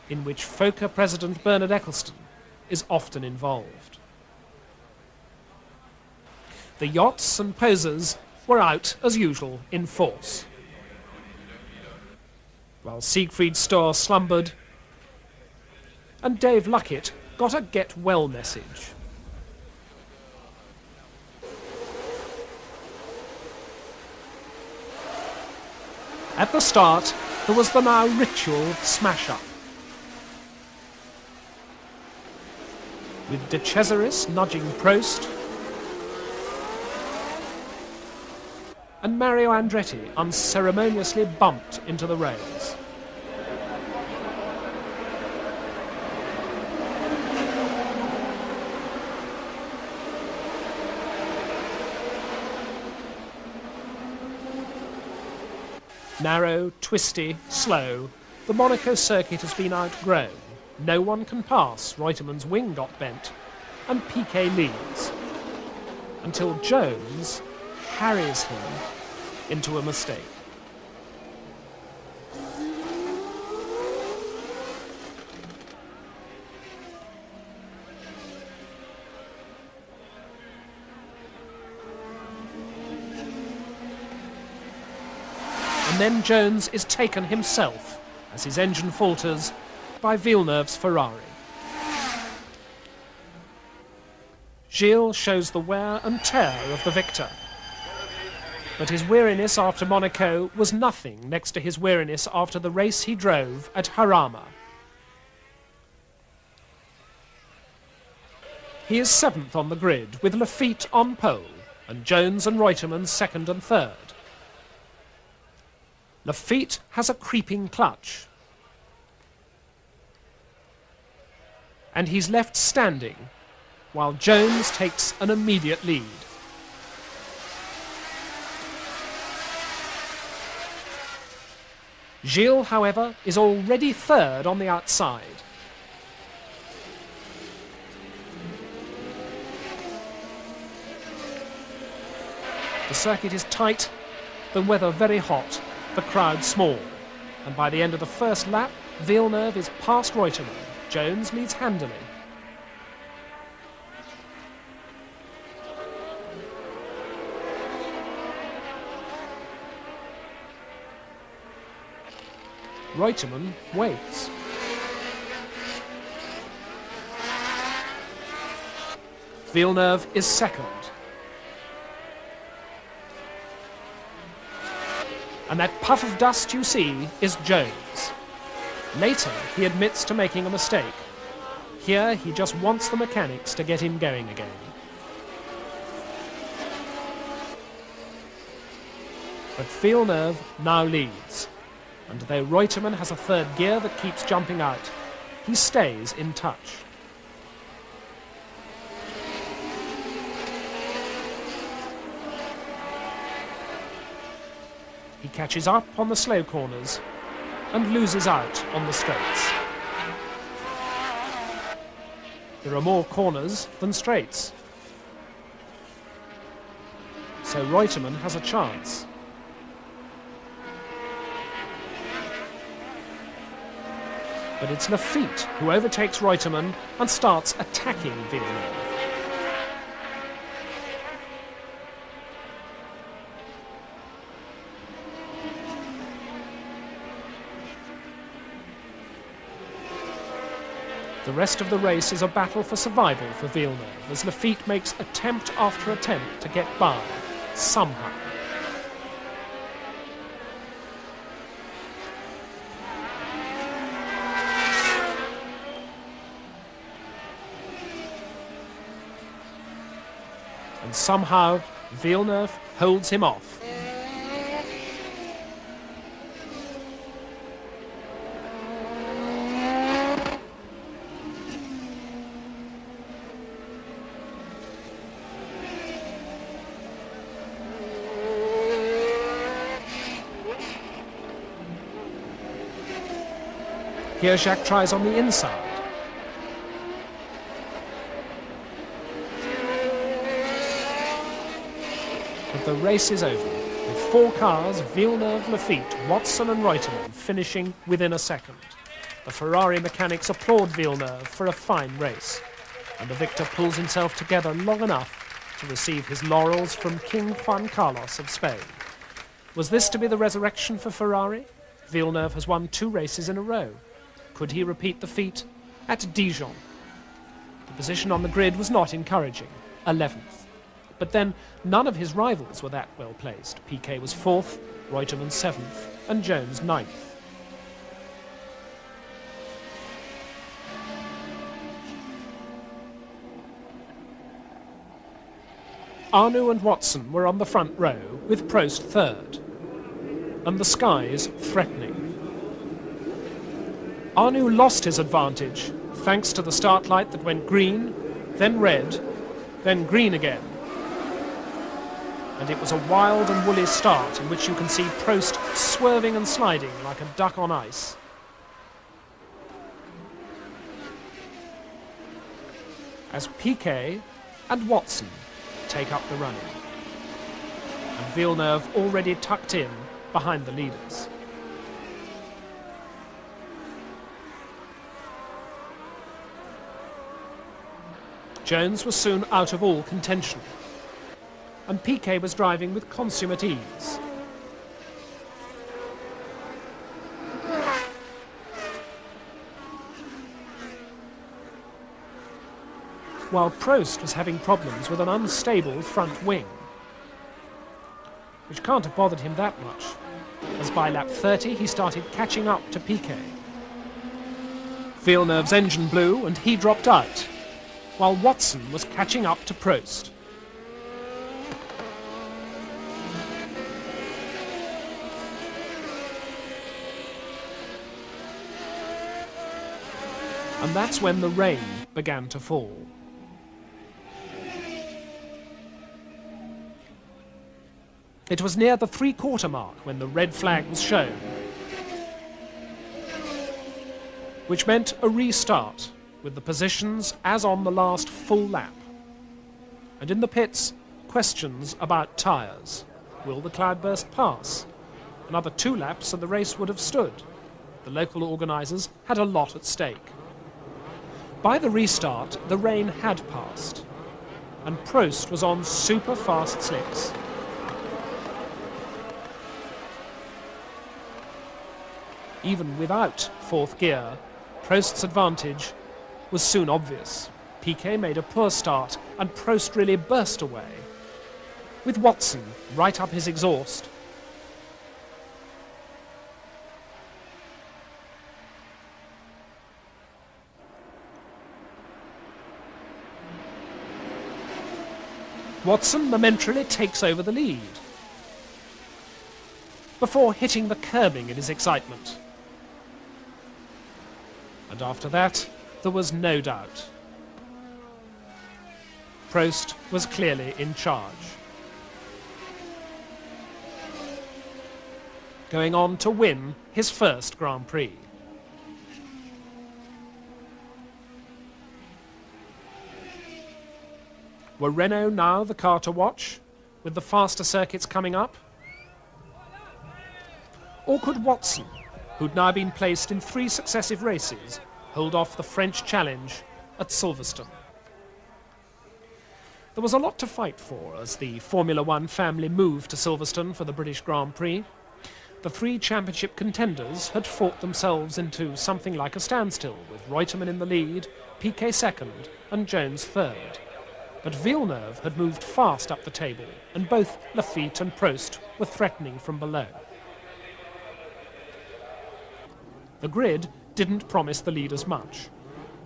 in which FOCA President Bernard Eccleston is often involved. The yachts and posers were out as usual in force, while Siegfried Storr slumbered and Dave Luckett got a get well message. At the start, there was the now ritual smash-up, with De Cesaris nudging Prost and Mario Andretti unceremoniously bumped into the rails. Narrow, twisty, slow, the Monaco circuit has been outgrown. No one can pass. Reutemann's wing got bent, and Piquet leads, until Jones harries him into a mistake. And then Jones is taken himself, as his engine falters, by Villeneuve's Ferrari. Gilles shows the wear and tear of the victor, but his weariness after Monaco was nothing next to his weariness after the race he drove at Jarama. He is 7th on the grid, with Lafitte on pole, and Jones and Reutemann 2nd and 3rd. Lafitte has a creeping clutch, and he's left standing while Jones takes an immediate lead. Gilles, however, is already 3rd on the outside. The circuit is tight, the weather very hot, the crowd small, and by the end of the first lap, Villeneuve is past Reutemann. Jones leads handily. Reutemann waits. Villeneuve is 2nd. And that puff of dust you see is Jones. Later, he admits to making a mistake. Here, he just wants the mechanics to get him going again. But Villeneuve now leads, and though Reutemann has a 3rd gear that keeps jumping out, he stays in touch. He catches up on the slow corners and loses out on the straights. There are more corners than straights, so Reutemann has a chance. But it's Lafitte who overtakes Reutemann and starts attacking Villeneuve. The rest of the race is a battle for survival for Villeneuve as Lafitte makes attempt after attempt to get by, somehow. And somehow Villeneuve holds him off. Here Jacques tries on the inside. But the race is over, with 4 cars, Villeneuve, Lafitte, Watson and Reutemann finishing within a second. The Ferrari mechanics applaud Villeneuve for a fine race, and the victor pulls himself together long enough to receive his laurels from King Juan Carlos of Spain. Was this to be the resurrection for Ferrari? Villeneuve has won 2 races in a row. Could he repeat the feat at Dijon? The position on the grid was not encouraging, 11th. But then none of his rivals were that well placed. Piquet was 4th, Reutemann 7th, and Jones 9th. Arnoux and Watson were on the front row, with Prost 3rd, and the skies threatening. Arnoux lost his advantage, thanks to the start light that went green, then red, then green again. And it was a wild and woolly start in which you can see Prost swerving and sliding like a duck on ice. As Piquet and Watson take up the running, and Villeneuve already tucked in behind the leaders. Jones was soon out of all contention, and Piquet was driving with consummate ease. While Prost was having problems with an unstable front wing, which can't have bothered him that much, as by lap 30 he started catching up to Piquet. Villeneuve's engine blew and he dropped out, while Watson was catching up to Prost. And that's when the rain began to fall. It was near the 3/4 mark when the red flag was shown, which meant a restart with the positions as on the last full lap. And in the pits, questions about tyres. Will the cloudburst pass? Another 2 laps and the race would have stood. The local organisers had a lot at stake. By the restart, the rain had passed, and Prost was on super fast slicks. Even without 4th gear, Prost's advantage was soon obvious. Piquet made a poor start, and Prost really burst away, with Watson right up his exhaust. Watson momentarily takes over the lead, before hitting the curbing in his excitement. And after that, there was no doubt. Prost was clearly in charge. going on to win his first Grand Prix. Were Renault now the car to watch, with the faster circuits coming up? Or could Watson, who'd now been placed in 3 successive races, hold off the French challenge at Silverstone? There was a lot to fight for as the Formula One family moved to Silverstone for the British Grand Prix. The 3 championship contenders had fought themselves into something like a standstill, with Reutemann in the lead, Piquet second and Jones third. But Villeneuve had moved fast up the table, and both Lafitte and Prost were threatening from below. The grid didn't promise the leaders much.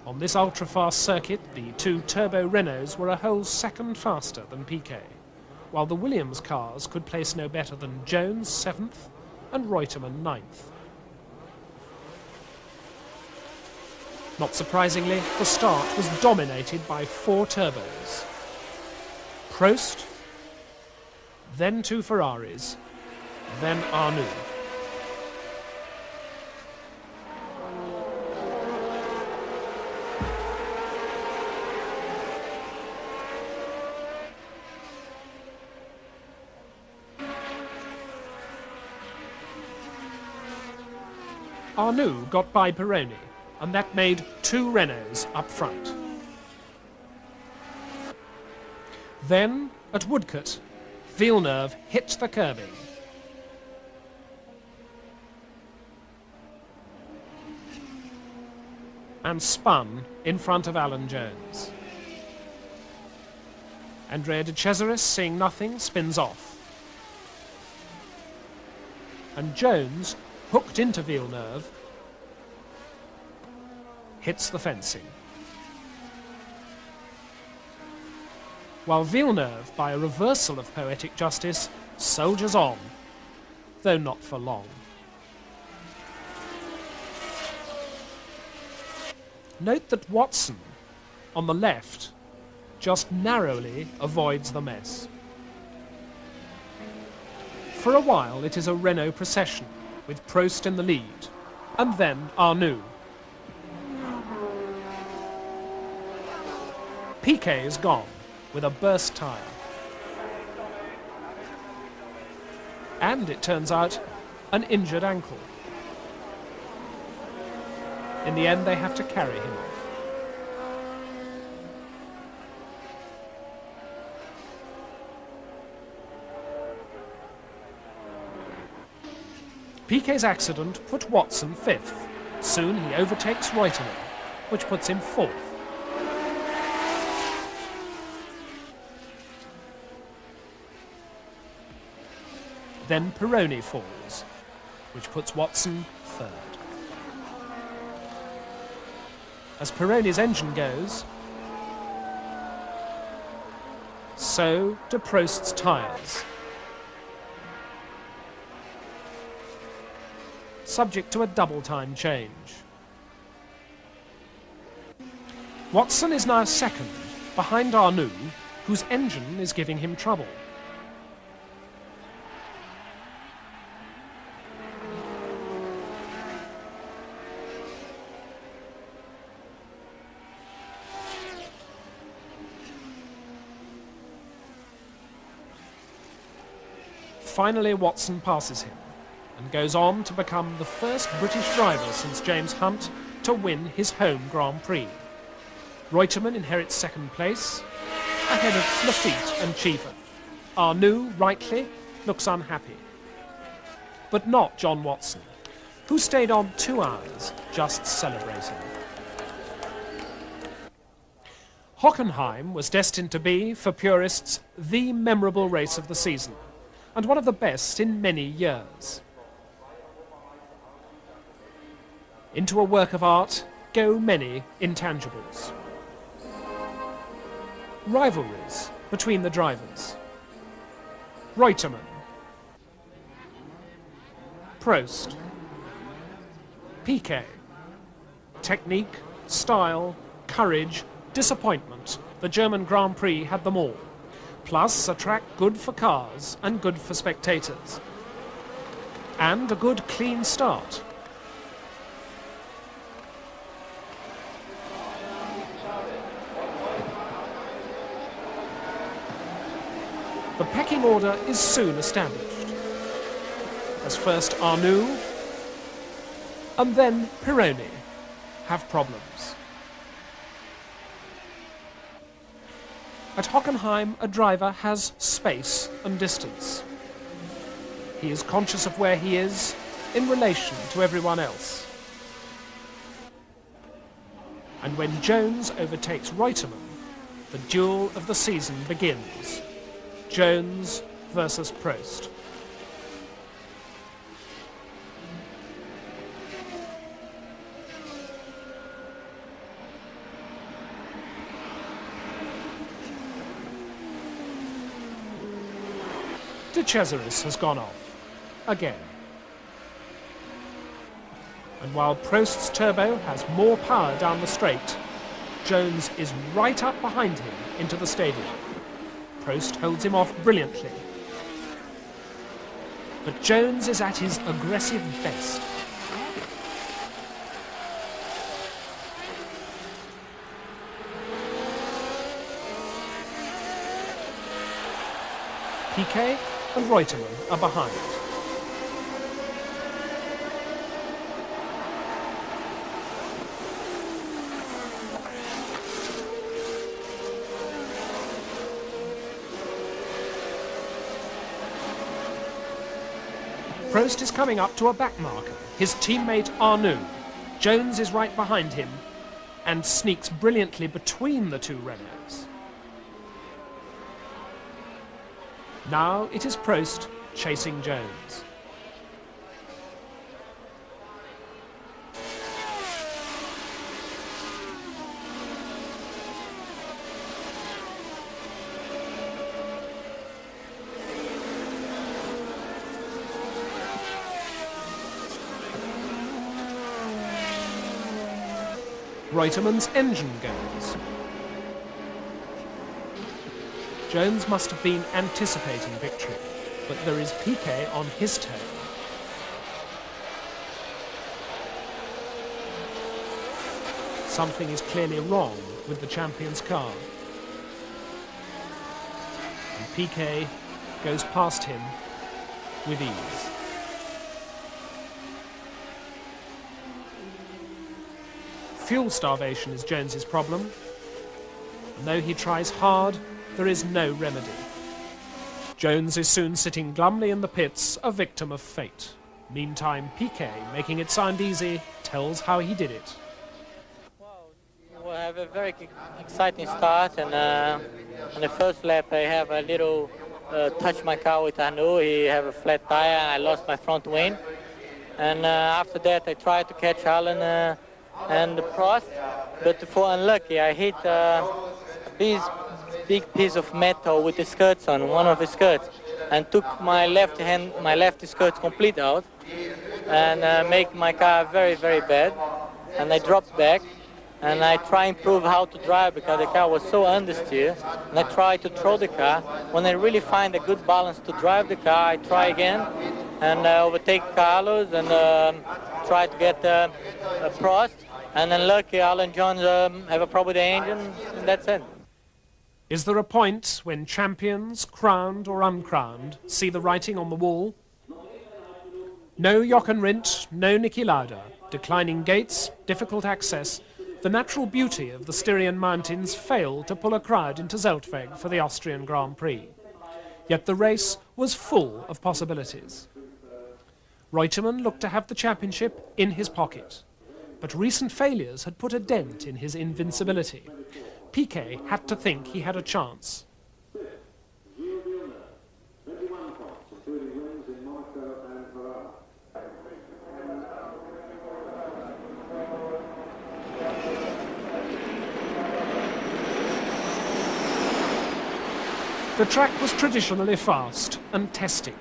On this ultra-fast circuit, the 2 turbo Renaults were a whole second faster than Piquet, while the Williams cars could place no better than Jones 7th and Reutemann 9th. Not surprisingly, the start was dominated by 4 turbos. Prost, then 2 Ferraris, then Arnoux. Arnoux got by Pironi, and that made 2 Renaults up front. Then, at Woodcote, Villeneuve hit the curbing. And spun in front of Alan Jones. Andrea de Cesaris, seeing nothing, spins off. And Jones, hooked into Villeneuve, hits the fencing. While Villeneuve, by a reversal of poetic justice, soldiers on, though not for long. Note that Watson, on the left, just narrowly avoids the mess. For a while it is a Renault procession, with Prost in the lead, and then Arnoux. Piquet is gone, with a burst tyre. And, it turns out, an injured ankle. In the end, they have to carry him off. Piquet's accident put Watson 5th. Soon he overtakes Reutemann, which puts him 4th. Then Pironi falls, which puts Watson 3rd. As Pironi's engine goes, so do Prost's tyres. Subject to a double-time change. Watson is now 2nd, behind Arnoux, whose engine is giving him trouble. Finally, Watson passes him and goes on to become the first British driver since James Hunt to win his home Grand Prix. Reutemann inherits 2nd place, ahead of Lafitte and Cheever. Arnoux, rightly, looks unhappy. But not John Watson, who stayed on 2 hours just celebrating. Hockenheim was destined to be, for purists, the memorable race of the season, and one of the best in many years. Into a work of art go many intangibles. Rivalries between the drivers. Reutemann, Prost, Piquet. Technique, style, courage, disappointment. The German Grand Prix had them all. Plus a track good for cars and good for spectators. And a good clean start. The pecking order is soon established, as first Arnoux and then Pironi have problems. At Hockenheim, a driver has space and distance. He is conscious of where he is in relation to everyone else. And when Jones overtakes Reutemann, the duel of the season begins. Jones versus Prost. De Cesaris has gone off, again. And while Prost's turbo has more power down the straight, Jones is right up behind him into the stadium. Prost holds him off brilliantly. But Jones is at his aggressive best. Piquet and Reutemann are behind. Prost is coming up to a back marker, his teammate Arnoux. Jones is right behind him and sneaks brilliantly between the two Renaults. Now it is Prost chasing Jones. Reutemann's engine goes. Jones must have been anticipating victory, but there is Piquet on his tail. Something is clearly wrong with the champion's car. And Piquet goes past him with ease. Fuel starvation is Jones's problem, and though he tries hard, there is no remedy. Jones is soon sitting glumly in the pits, a victim of fate. Meantime, Piquet, making it sound easy, tells how he did it. Well, we have a very exciting start, and on the first lap I have a little touch my car with Arnoux. He have a flat tire, and I lost my front wing. And after that, I tried to catch Alan and Prost, but for unlucky, I hit this big piece of metal with the skirts on, one of the skirts, and took my left skirt complete out, and make my car very, very bad. And I dropped back, and I try and prove how to drive because the car was so understeer, and I try to throw the car. When I really find a good balance to drive the car, I try again and overtake Carlos and try to get Prost. And then lucky Alan Jones have a problem with the engine, and that's it. Is there a point when champions, crowned or uncrowned, see the writing on the wall? No Jochen Rindt, no Niki Lauda, declining gates, difficult access, the natural beauty of the Styrian mountains failed to pull a crowd into Zeltweg for the Austrian Grand Prix. Yet the race was full of possibilities. Reutemann looked to have the championship in his pocket. But recent failures had put a dent in his invincibility. Piquet had to think he had a chance. The track was traditionally fast and testing,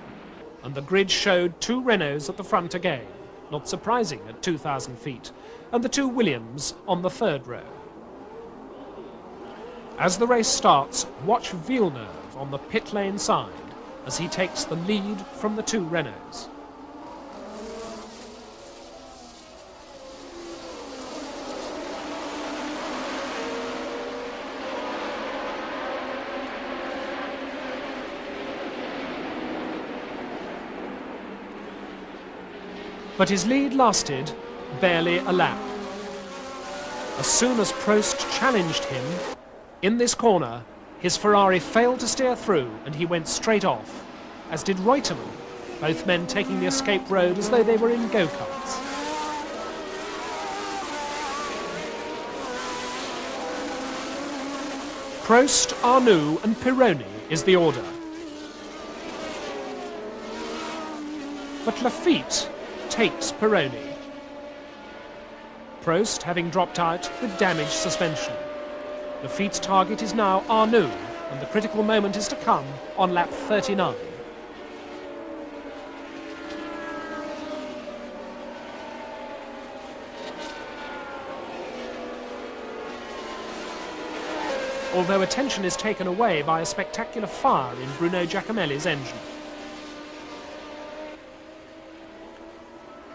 and the grid showed two Renaults at the front again, not surprising at 2,000 feet, and the two Williams on the third row. As the race starts, watch Villeneuve on the pit lane side as he takes the lead from the two Renaults. But his lead lasted barely a lap. As soon as Prost challenged him, in this corner, his Ferrari failed to steer through and he went straight off, as did Reutemann, both men taking the escape road as though they were in go-karts. Prost, Arnoux and Pironi is the order. But Lafitte takes Pironi. Prost having dropped out with damaged suspension. Lafitte's target is now Arnoux, and the critical moment is to come on lap 39. Although attention is taken away by a spectacular fire in Bruno Giacomelli's engine.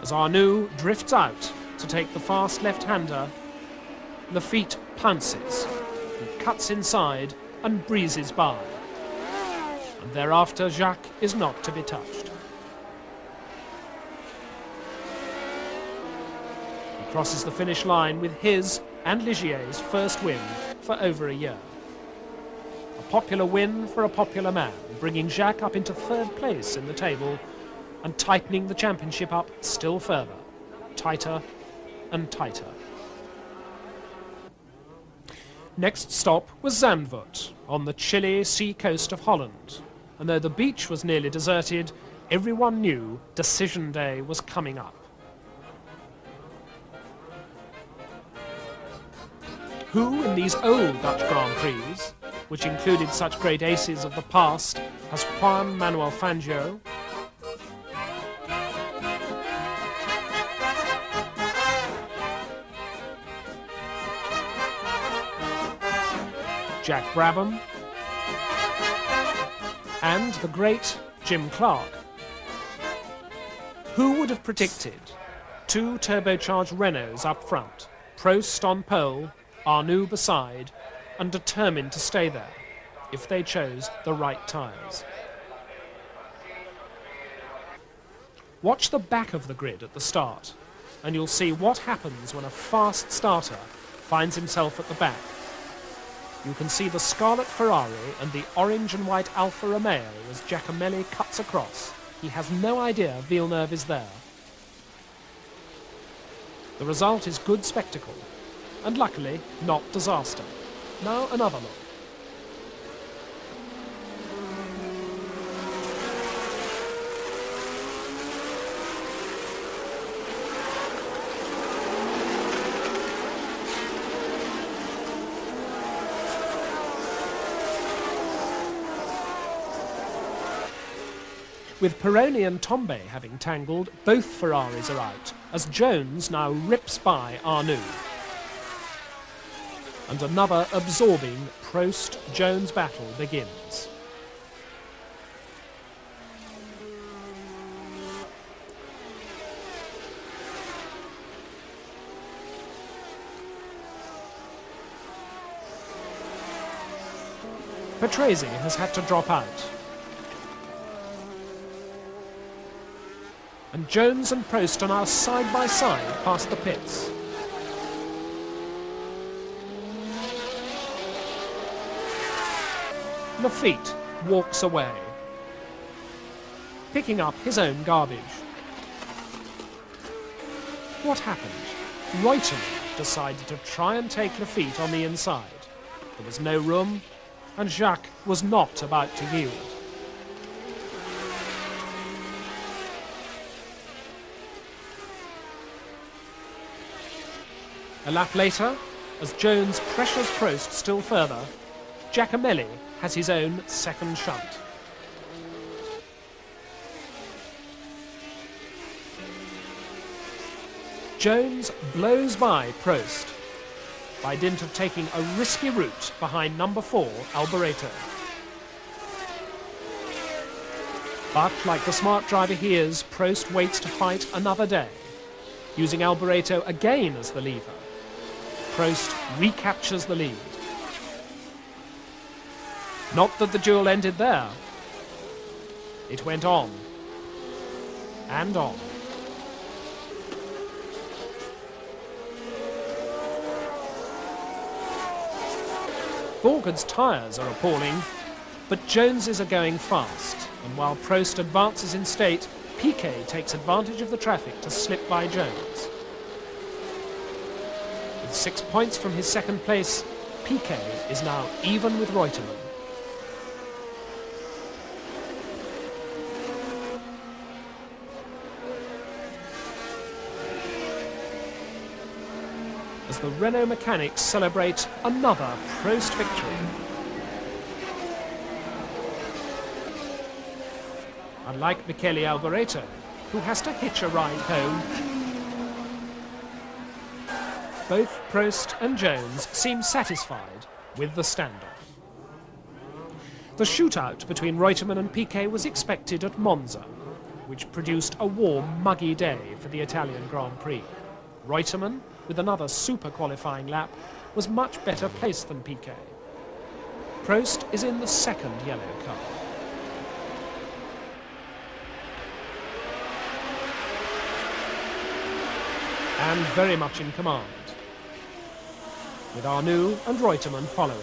As Arnoux drifts out to take the fast left-hander, Lafitte pounces, he cuts inside and breezes by. And thereafter Jacques is not to be touched. He crosses the finish line with his and Ligier's first win for over a year. A popular win for a popular man, bringing Jacques up into third place in the table and tightening the championship up still further, tighter and tighter. Next stop was Zandvoort, on the chilly sea coast of Holland. And though the beach was nearly deserted, everyone knew decision day was coming up. Who in these old Dutch Grand Prix, which included such great aces of the past as Juan Manuel Fangio, Jack Brabham, and the great Jim Clark. Who would have predicted two turbocharged Renaults up front, Prost on pole, Arnoux beside, and determined to stay there if they chose the right tyres? Watch the back of the grid at the start, and you'll see what happens when a fast starter finds himself at the back. You can see the scarlet Ferrari and the orange and white Alfa Romeo as Giacomelli cuts across. He has no idea Villeneuve is there. The result is good spectacle, and luckily not disaster. Now another look. With Pironi and Tombe having tangled, both Ferraris are out, as Jones now rips by Arnoux. And another absorbing Prost-Jones battle begins. Patrese has had to drop out. And Jones and Prost are now side by side past the pits. Lafitte walks away, picking up his own garbage. What happened? Reutemann decided to try and take Lafitte on the inside. There was no room, and Jacques was not about to yield. A lap later, as Jones pressures Prost still further, Giacomelli has his own second shunt. Jones blows by Prost by dint of taking a risky route behind number 4, Alboreto. But like the smart driver he is, Prost waits to fight another day, using Alboreto again as the lever. Prost recaptures the lead. Not that the duel ended there. It went on and on. Borgard's tyres are appalling, but Jones's are going fast, and while Prost advances in state, Piquet takes advantage of the traffic to slip by Jones. With 6 points from his second place, Piquet is now even with Reutemann. As the Renault mechanics celebrate another Prost victory. Unlike Michele Alboreto, who has to hitch a ride home, both Prost and Jones seem satisfied with the standoff. The shootout between Reutemann and Piquet was expected at Monza, which produced a warm, muggy day for the Italian Grand Prix. Reutemann, with another super qualifying lap, was much better placed than Piquet. Prost is in the second yellow car. And very much in command, with Arnoux and Reutemann following.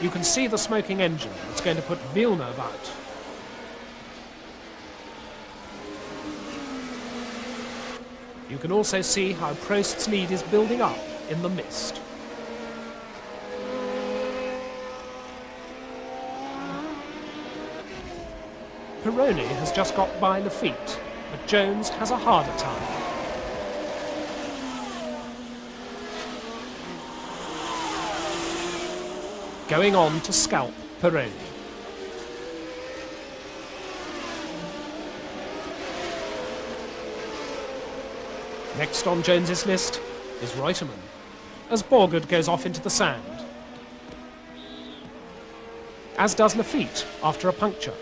You can see the smoking engine that's going to put Villeneuve out. You can also see how Prost's lead is building up in the mist. Pironi has just got by Lafitte, but Jones has a harder time. Going on to scalp Pironi. Next on Jones's list is Reutemann, as Borgard goes off into the sand. As does Lafitte after a puncture.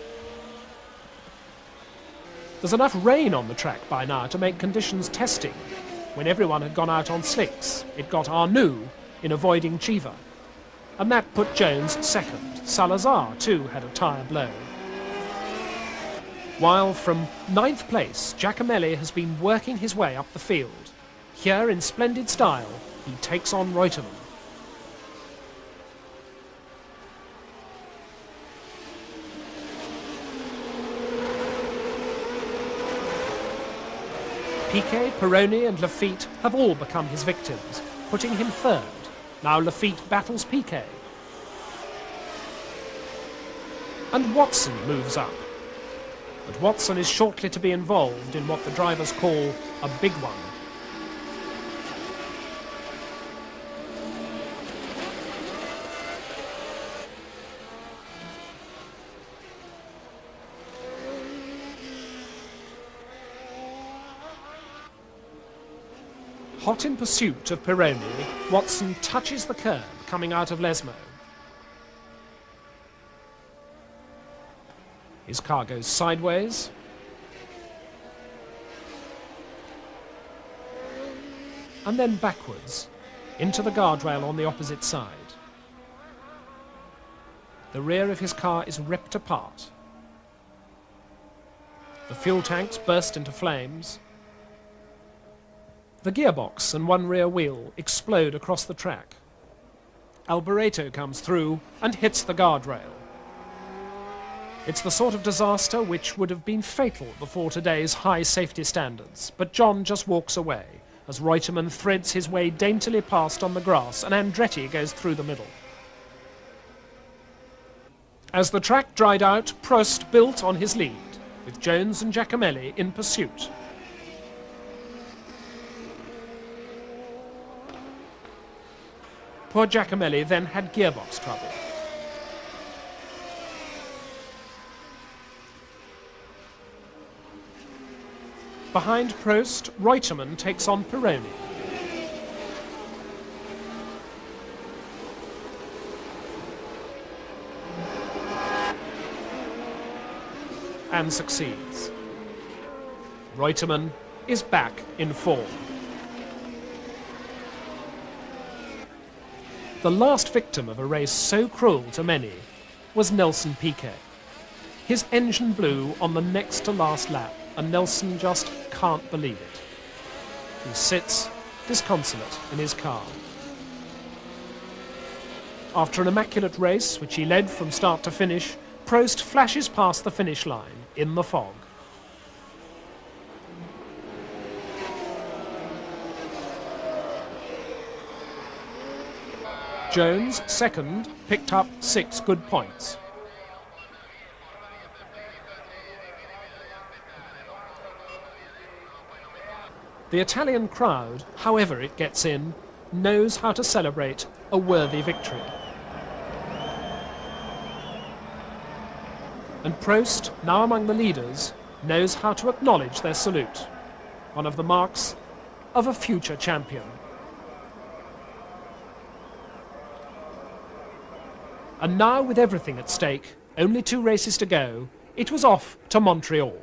There's enough rain on the track by now to make conditions testing. When everyone had gone out on slicks, it got Arnoux in avoiding Chiva. And that put Jones second. Salazar, too, had a tyre blow. While from 9th place, Giacomelli has been working his way up the field. Here, in splendid style, he takes on Reutemann. Piquet, Pironi and Lafitte have all become his victims, putting him third. Now Lafitte battles Piquet. And Watson moves up. But Watson is shortly to be involved in what the drivers call a big one. Hot in pursuit of Pironi, Watson touches the curb coming out of Lesmo. His car goes sideways. And then backwards into the guardrail on the opposite side. The rear of his car is ripped apart. The fuel tanks burst into flames. The gearbox and one rear wheel explode across the track. Alboreto comes through and hits the guardrail. It's the sort of disaster which would have been fatal before today's high safety standards, but John just walks away as Reutemann threads his way daintily past on the grass and Andretti goes through the middle. As the track dried out, Prost built on his lead, with Jones and Giacomelli in pursuit. Poor Giacomelli then had gearbox trouble. Behind Prost, Reutemann takes on Pironi. And succeeds. Reutemann is back in form. The last victim of a race so cruel to many was Nelson Piquet. His engine blew on the next to last lap, and Nelson just can't believe it. He sits disconsolate in his car. After an immaculate race, which he led from start to finish, Prost flashes past the finish line in the fog. Jones, second, picked up 6 good points. The Italian crowd, however it gets in, knows how to celebrate a worthy victory. And Prost, now among the leaders, knows how to acknowledge their salute, one of the marks of a future champion. And now, with everything at stake, only 2 races to go, it was off to Montreal,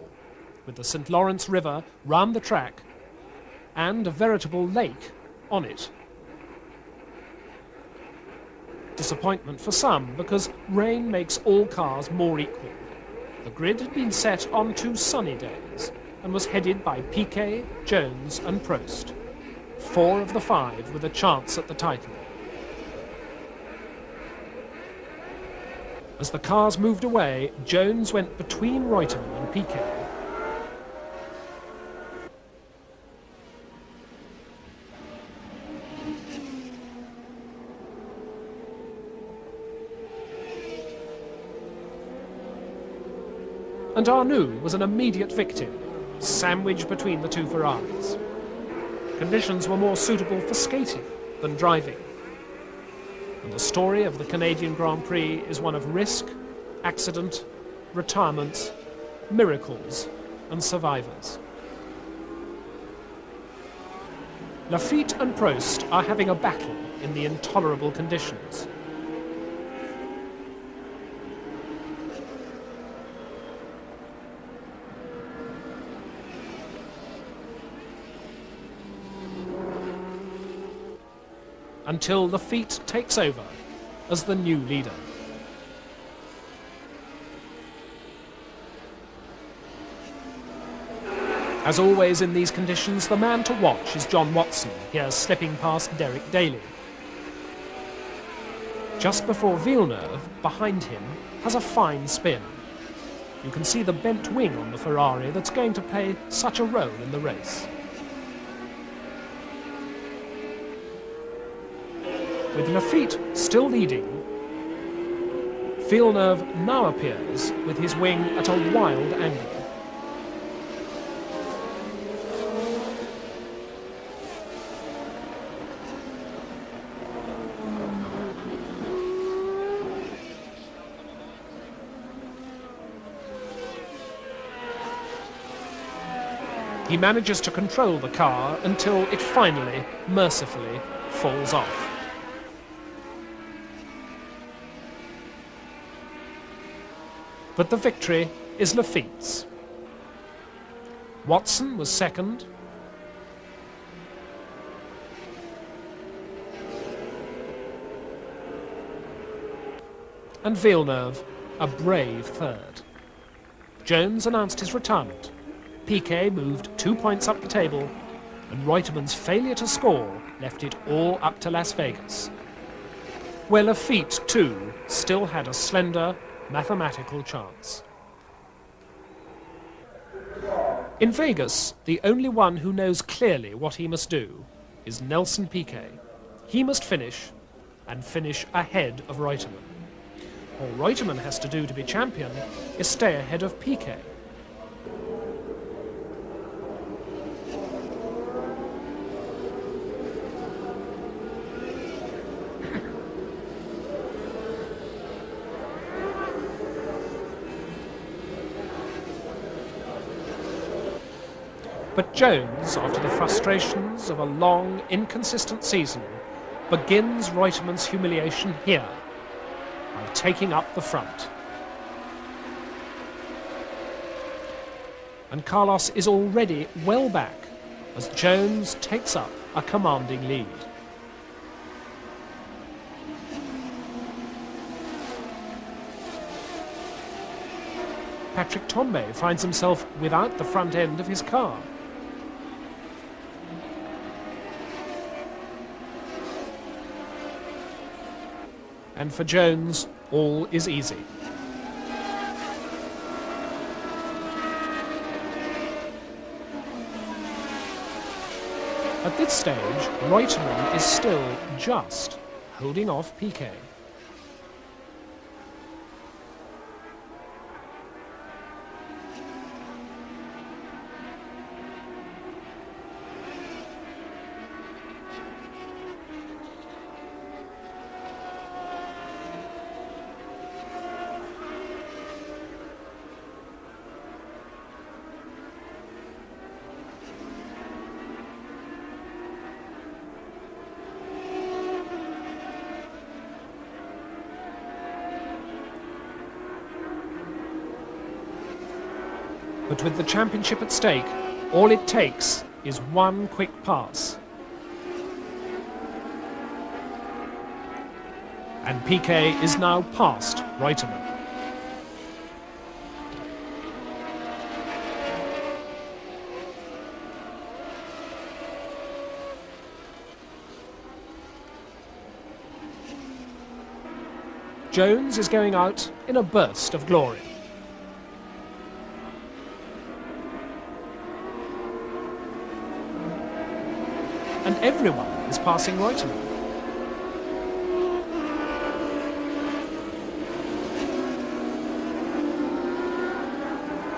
with the St. Lawrence River round the track and a veritable lake on it. Disappointment for some, because rain makes all cars more equal. The grid had been set on 2 sunny days and was headed by Piquet, Jones and Prost, 4 of the 5 with a chance at the title. As the cars moved away, Jones went between Reutemann and Piquet. And Arnoux was an immediate victim, sandwiched between the 2 Ferraris. Conditions were more suitable for skating than driving. And the story of the Canadian Grand Prix is one of risk, accident, retirements, miracles and survivors. Lafitte and Prost are having a battle in the intolerable conditions. Until Lafitte takes over as the new leader. As always in these conditions, the man to watch is John Watson, here slipping past Derek Daly. Just before Villeneuve, behind him, has a fine spin. You can see the bent wing on the Ferrari that's going to play such a role in the race. With Lafitte still leading, Villeneuve now appears with his wing at a wild angle. He manages to control the car until it finally, mercifully, falls off. But the victory is Lafitte's. Watson was second. And Villeneuve, a brave third. Jones announced his retirement. Piquet moved 2 points up the table, and Reutemann's failure to score left it all up to Las Vegas, where Lafitte, too, still had a slender mathematical chance. In Vegas, the only one who knows clearly what he must do is Nelson Piquet. He must finish, and finish ahead of Reutemann. All Reutemann has to do to be champion is stay ahead of Piquet. But Jones, after the frustrations of a long, inconsistent season, begins Reutemann's humiliation here by taking up the front. And Carlos is already well back as Jones takes up a commanding lead. Patrick Tambay finds himself without the front end of his car. And for Jones, all is easy. At this stage, Reutemann is still just holding off Piquet. But with the championship at stake, all it takes is one quick pass. And Piquet is now past Reutemann. Jones is going out in a burst of glory. And everyone is passing Reutemann.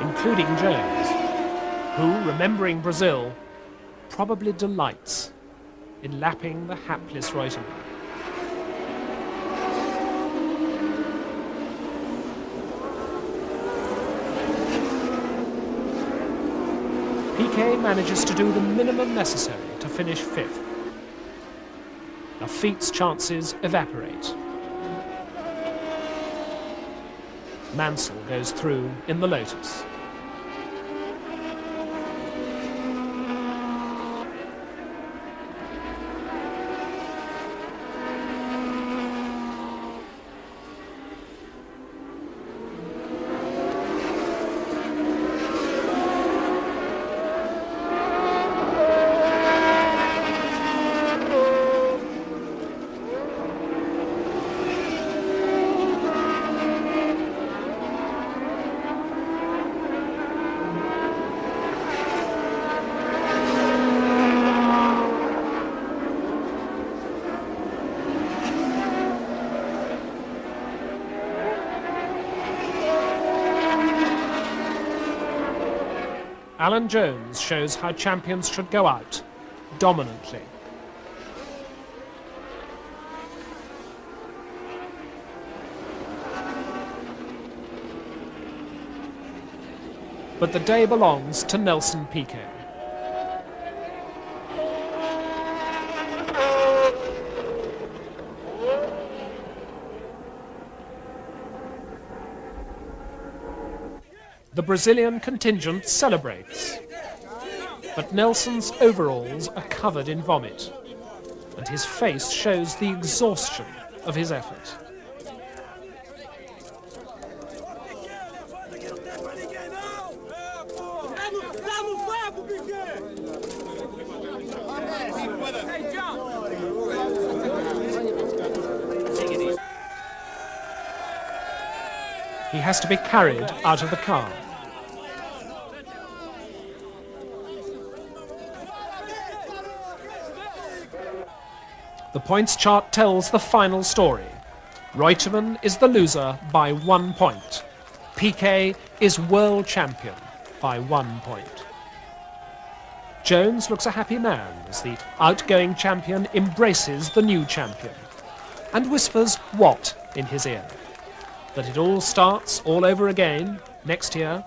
Including Jones, who, remembering Brazil, probably delights in lapping the hapless Reutemann. Piquet manages to do the minimum necessary to finish fifth. Lafitte's chances evaporate. Mansell goes through in the Lotus. Alan Jones shows how champions should go out, dominantly. But the day belongs to Nelson Piquet. The Brazilian contingent celebrates, but Nelson's overalls are covered in vomit, and his face shows the exhaustion of his effort. He has to be carried out of the car. The points chart tells the final story. Reutemann is the loser by 1 point. Piquet is world champion by 1 point. Jones looks a happy man as the outgoing champion embraces the new champion and whispers what in his ear? That it all starts all over again next year?